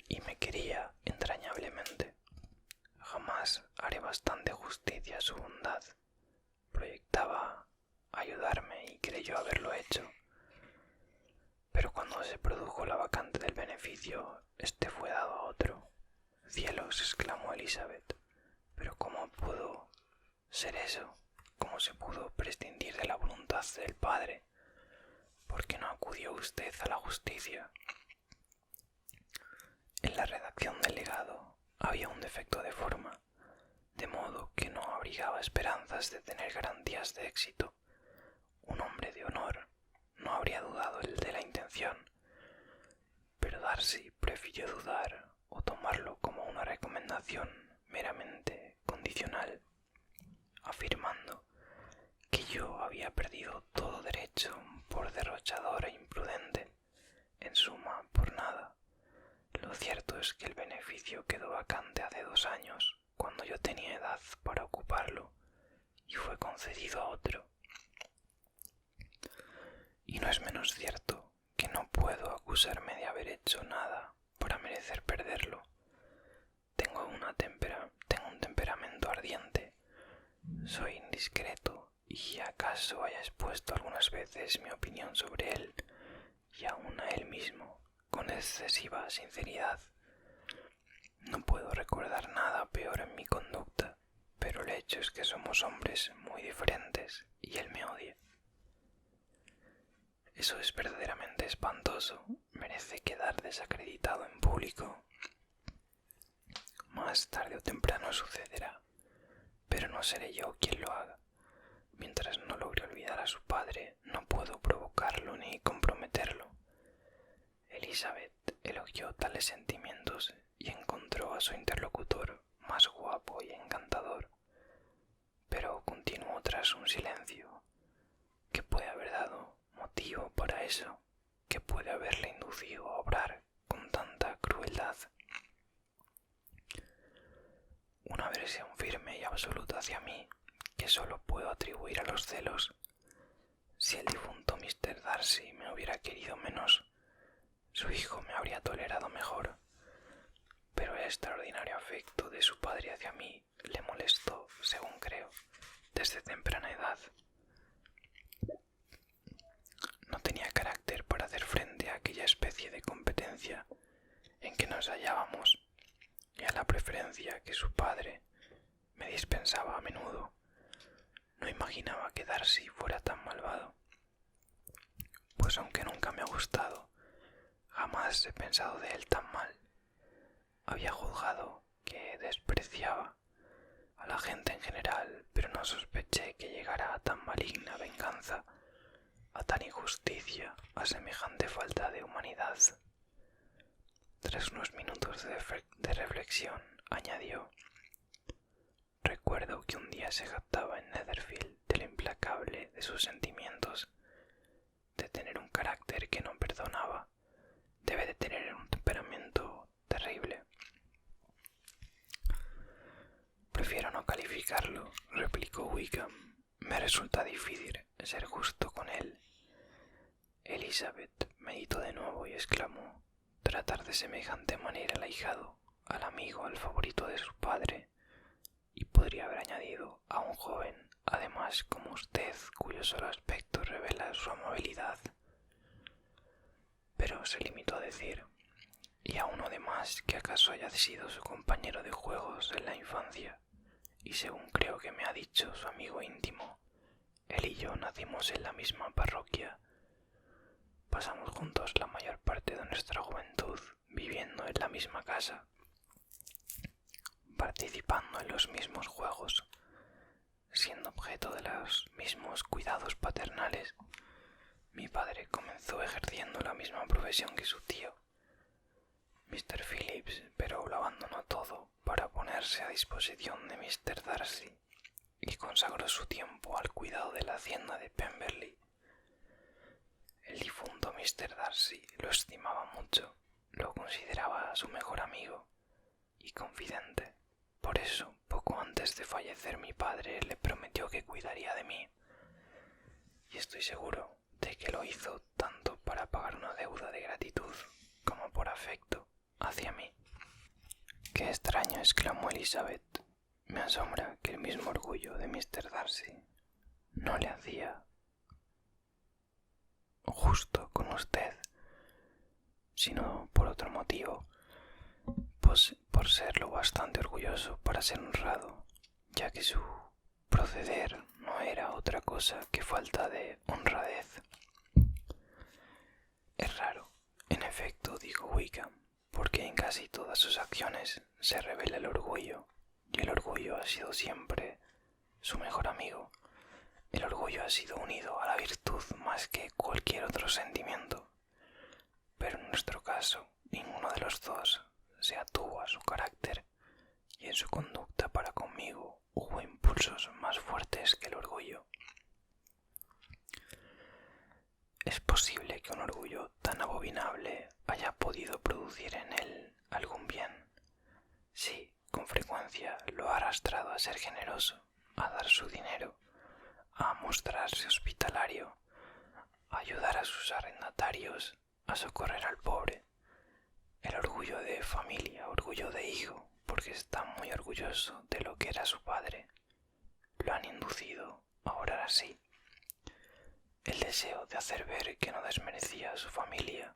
y me quería entrañablemente. Jamás haré bastante justicia a su bondad. Proyectaba ayudarme y creyó haberlo hecho. Pero cuando se produjo la vacante del beneficio, este fue dado a otro. «Cielos», exclamó Elizabeth, «¿pero cómo pudo ser eso? ¿Cómo se pudo prescindir de la voluntad del padre? ¿Por qué no acudió usted a la justicia?» En la redacción del legado había un defecto de forma, de modo que no abrigaba esperanzas de tener garantías de éxito. Un hombre de honor no habría dudado el de la intención, pero Darcy prefirió dudar o tomarlo como una recomendación meramente condicional, afirmando que yo había perdido todo derecho por derrochador e imprudente, en suma, por nada. Lo cierto es que el beneficio quedó vacante hace 2 años, cuando yo tenía edad para ocuparlo, y fue concedido a otro. Y no es menos cierto que no puedo acusarme de haber hecho nada para merecer perderlo. Tengo un temperamento ardiente, soy indiscreto y acaso haya expuesto algunas veces mi opinión sobre él y aun a él mismo con excesiva sinceridad. No puedo recordar nada peor en mi conducta, pero el hecho es que somos hombres muy diferentes y él me odia. Eso es verdaderamente espantoso, merece quedar desacreditado en público. Más tarde o temprano sucederá, pero no seré yo quien lo haga. Mientras no logre olvidar a su padre, no puedo provocarlo ni comprometerlo. Elizabeth elogió tales sentimientos y encontró a su interlocutor más guapo y encantador, pero continuó tras un silencio. ¿Qué puede haber dado motivo para eso? ¿Qué puede haberle inducido a obrar con tanta crueldad? Una aversión firme y absoluta hacia mí, que solo puedo atribuir a los celos. Si el difunto Mr. Darcy me hubiera querido menos, su hijo me habría tolerado mejor, pero el extraordinario afecto de su padre hacia mí le molestó, según creo, desde temprana edad. No tenía carácter para hacer frente a aquella especie de competencia en que nos hallábamos y a la preferencia que su padre me dispensaba a menudo. No imaginaba que Darcy fuera tan malvado, pues aunque nunca me ha gustado, jamás he pensado de él tan mal. Había juzgado que despreciaba a la gente en general, pero no sospeché que llegara a tan maligna venganza, a tal injusticia, a semejante falta de humanidad. Tras unos minutos de reflexión, añadió: recuerdo que un día se jactaba en Netherfield de lo implacable de sus sentimientos, de tener un carácter que no perdonaba. Debe de tener un temperamento terrible. Prefiero no calificarlo, replicó Wickham. Me resulta difícil ser justo con él. Elizabeth meditó de nuevo y exclamó: tratar de semejante manera al ahijado, al amigo, al favorito de su padre, y podría haber añadido a un joven, además como usted, cuyo solo aspecto revela su amabilidad. Pero se limitó a decir: y a uno de más que acaso haya sido su compañero de juegos en la infancia, y según creo que me ha dicho su amigo íntimo, él y yo nacimos en la misma parroquia. Pasamos juntos la mayor parte de nuestra juventud, viviendo en la misma casa, participando en los mismos juegos, siendo objeto de los mismos cuidados paternales. Mi padre comenzó ejerciendo la misma profesión que su tío, Mr. Phillips, pero lo abandonó todo para ponerse a disposición de Mr. Darcy y consagró su tiempo al cuidado de la hacienda de Pemberley. El difunto Mr. Darcy lo estimaba mucho, lo consideraba su mejor amigo y confidente. Por eso, poco antes de fallecer, mi padre le prometió que cuidaría de mí, y estoy seguro de que lo hizo tanto para pagar una deuda de gratitud como por afecto hacia mí. «Qué extraño», exclamó Elizabeth. «Me asombra que el mismo orgullo de Mr. Darcy no le hacía justo con usted, sino por otro motivo, pues por ser lo bastante orgulloso para ser honrado, ya que su proceder no era otra cosa que falta de honradez». «Es raro, en efecto», dijo Wickham, «porque en casi todas sus acciones se revela el orgullo, y el orgullo ha sido siempre su mejor amigo. El orgullo ha sido unido a la virtud más que cualquier otro sentimiento, pero en nuestro caso ninguno de los dos se atuvo a su carácter, y en su conducta para conmigo hubo impulsos más fuertes que el orgullo». ¿Es posible que un orgullo tan abominable haya podido producir en él algún bien? Sí, con frecuencia lo ha arrastrado a ser generoso, a dar su dinero, a mostrarse hospitalario, a ayudar a sus arrendatarios, a socorrer al pobre. El orgullo de familia, orgullo de hijo, porque está muy orgulloso de lo que era su padre, lo han inducido a orar así. El deseo de hacer ver que no desmerecía a su familia,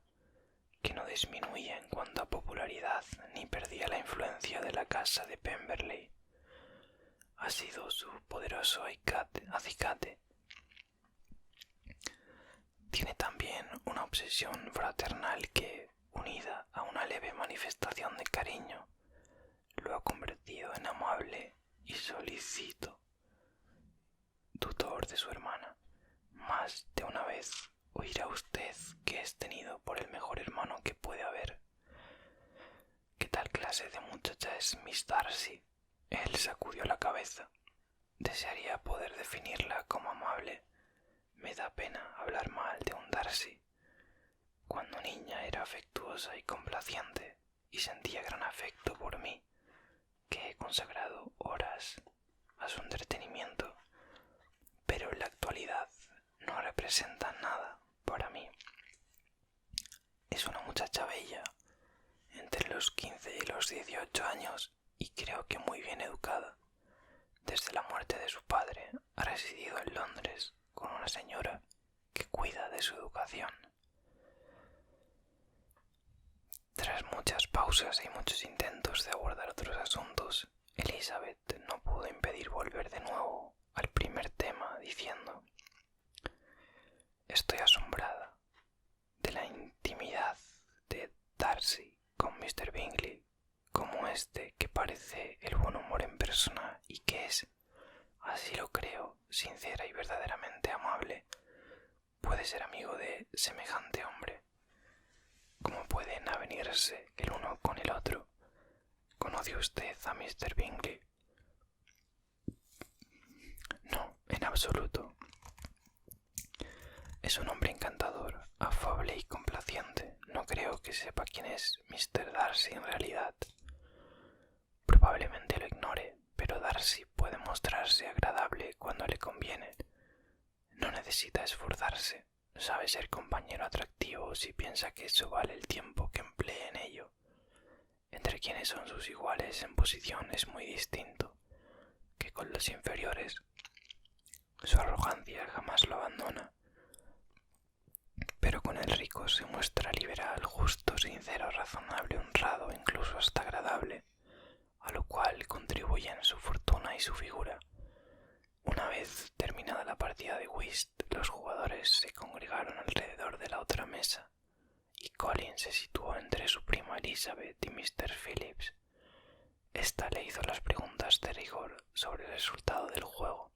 que no disminuía en cuanto a popularidad ni perdía la influencia de la casa de Pemberley, ha sido su poderoso acicate. Tiene también una obsesión fraternal que, unida a una leve manifestación de cariño, lo ha convertido en amable y solicito tutor de su hermana. Más de una vez oirá usted que es tenido por el mejor hermano que puede haber. ¿Qué tal clase de muchacha es Miss Darcy? Él sacudió la cabeza. Desearía poder definirla como amable. Me da pena hablar mal de un Darcy. Cuando niña era afectuosa y complaciente y sentía gran afecto por mí, que he consagrado horas a su entretenimiento, pero en la actualidad no representa nada para mí. Es una muchacha bella, entre los 15 y los 18 años, y creo que muy bien educada. Desde la muerte de su padre ha residido en Londres con una señora que cuida de su educación. Tras muchas pausas y muchos intentos de abordar otros asuntos, Elizabeth no pudo impedir volver de nuevo al primer tema, diciendo: «Estoy asombrada de la intimidad de Darcy con Mr. Bingley, como este que parece el buen humor en persona y que ¿Conoce usted a Mr. Bingley? No, en absoluto. Es un hombre encantador, afable y complaciente. No creo que sepa quién es Mr. Darcy en realidad. Probablemente lo ignore, pero Darcy puede mostrarse agradable cuando le conviene. No necesita esforzarse. Sabe ser compañero atractivo si piensa que eso vale el tiempo que emplee en ello. Entre quienes son sus iguales en posición es muy distinto que con los inferiores. Su arrogancia jamás lo abandona. Pero con el rico se muestra liberal, justo, sincero, razonable, honrado, incluso hasta agradable, a lo cual contribuyen su fortuna y su figura. Una vez terminada la partida de whist, los jugadores se congregaron alrededor de la otra mesa, y Colin se situó entre su prima Elizabeth y Mr. Phillips. Esta le hizo las preguntas de rigor sobre el resultado del juego.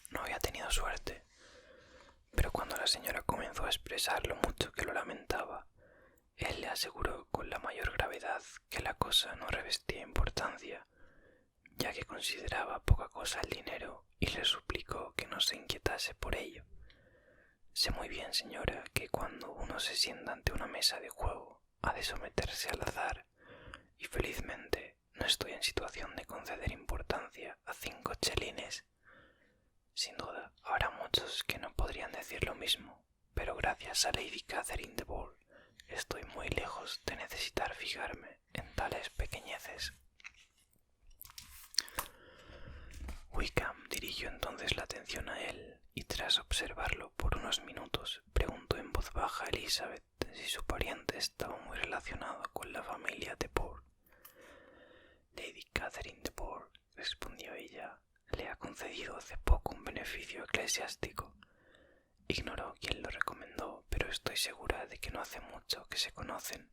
No había tenido suerte, pero cuando la señora comenzó a expresar lo mucho que lo lamentaba, él le aseguró con la mayor gravedad que la cosa no revestía importancia, ya que consideraba poca cosa el dinero, y le suplicó que no se inquietase por ello. Sé muy bien, señora, que cuando uno se sienta ante una mesa de juego ha de someterse al azar, y felizmente no estoy en situación de conceder importancia a 5 chelines. Sin duda, habrá muchos que no podrían decir lo mismo, pero gracias a Lady Catherine de Bourgh estoy muy lejos de necesitar fijarme en tales pequeñeces. Wickham dirigió entonces la atención a él y tras observarlo por unos minutos preguntó en voz baja a Elizabeth si su pariente estaba muy relacionado con la familia de Bourgh. Lady Catherine de Bourgh, respondió ella, le ha concedido hace poco un beneficio eclesiástico. Ignoro quién lo recomendó, pero estoy segura de que no hace mucho que se conocen.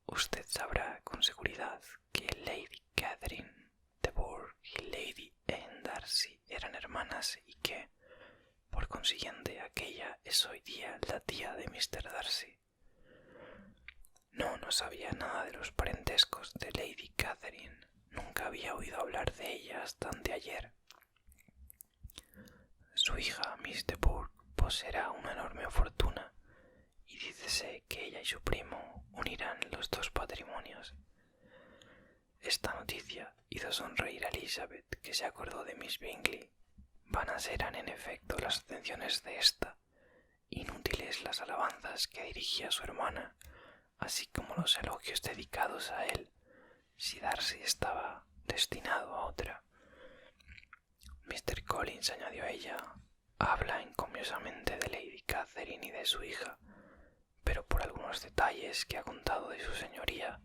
Usted sabrá con seguridad que Lady Catherine de Bourgh y Lady Anne Darcy eran hermanas y que, por consiguiente, aquella es hoy día la tía de Mr. Darcy. No sabía nada de los parentescos de Lady Catherine. Nunca había oído hablar de ella hasta anteayer. Su hija, Miss de Bourgh, poseerá una enorme fortuna y dícese que ella y su primo unirán los dos patrimonios. Esta noticia hizo sonreír a Elizabeth, que se acordó de Miss Bingley. Vanas eran en efecto las atenciones de ésta, inútiles las alabanzas que dirigía a su hermana, así como los elogios dedicados a él, si Darcy estaba destinado a otra. Mr. Collins, añadió ella, habla encomiosamente de Lady Catherine y de su hija, pero por algunos detalles que ha contado de su señoría,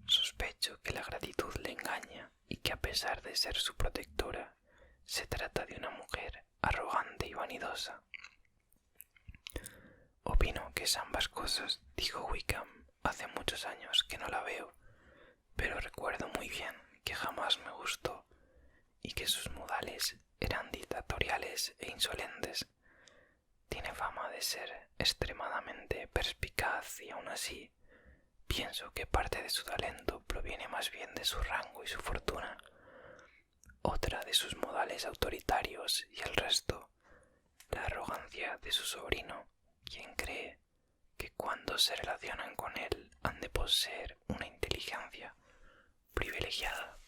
sospecho que la gratitud le engaña y que a pesar de ser su protectora, se trata de una mujer arrogante y vanidosa. Opino que es ambas cosas, dijo Wickham. Hace muchos años que no la veo, pero recuerdo muy bien que jamás me gustó y que sus modales eran dictatoriales e insolentes. Tiene fama de ser extremadamente perspicaz y aún así pienso que parte de su talento proviene más bien de su rango y su fortuna, otra de sus modales autoritarios y el resto, la arrogancia de su sobrino, quien cree que cuando se relacionan con él han de poseer una inteligencia privilegiada.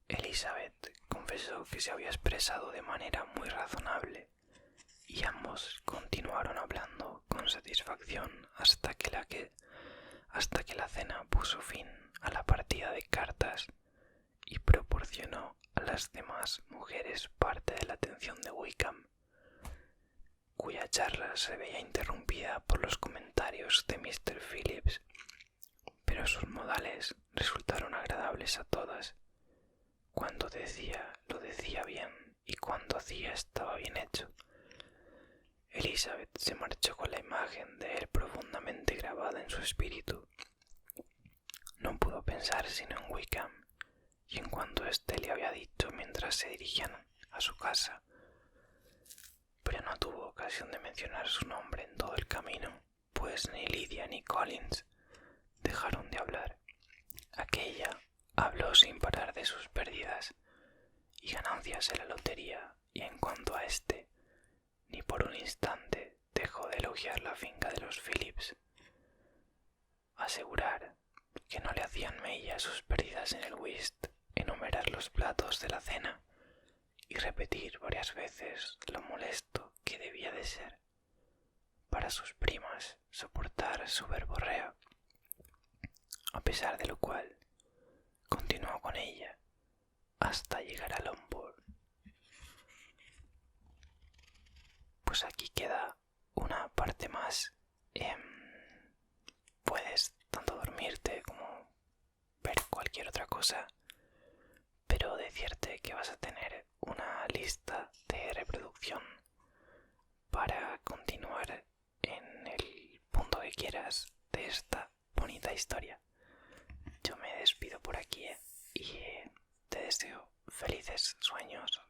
Elizabeth confesó que se había expresado de manera muy razonable y ambos continuaron hablando con satisfacción hasta que la cena puso fin a la partida de cartas y proporcionó a las demás mujeres parte de la atención de Wickham, cuya charla se veía interrumpida por los comentarios de Mr. Phillips, pero sus modales resultaron agradables a todas. Cuando decía, lo decía bien, y cuando hacía estaba bien hecho. Elizabeth se marchó con la imagen de él profundamente grabada en su espíritu. No pudo pensar sino en Wickham, y en cuanto éste le había dicho mientras se dirigían a su casa, pero no tuvo ocasión de mencionar su nombre en todo el camino, pues ni Lydia ni Collins dejaron de hablar. Aquella habló sin parar de sus pérdidas y ganancias en la lotería, y en cuanto a este, ni por un instante dejó de elogiar la finca de los Phillips. Asegurar que no le hacían mella sus pérdidas en el whist, enumerar los platos de la cena y repetir varias veces lo molesto que debía de ser para sus primas soportar su verborrea, a pesar de lo cual continuó con ella hasta llegar a Longbourn. Pues aquí queda una parte más. Puedes tanto dormirte como ver cualquier otra cosa, pero decirte que vas a tener una lista de reproducción para continuar en el punto que quieras de esta bonita historia. Yo me despido por aquí y te deseo felices sueños.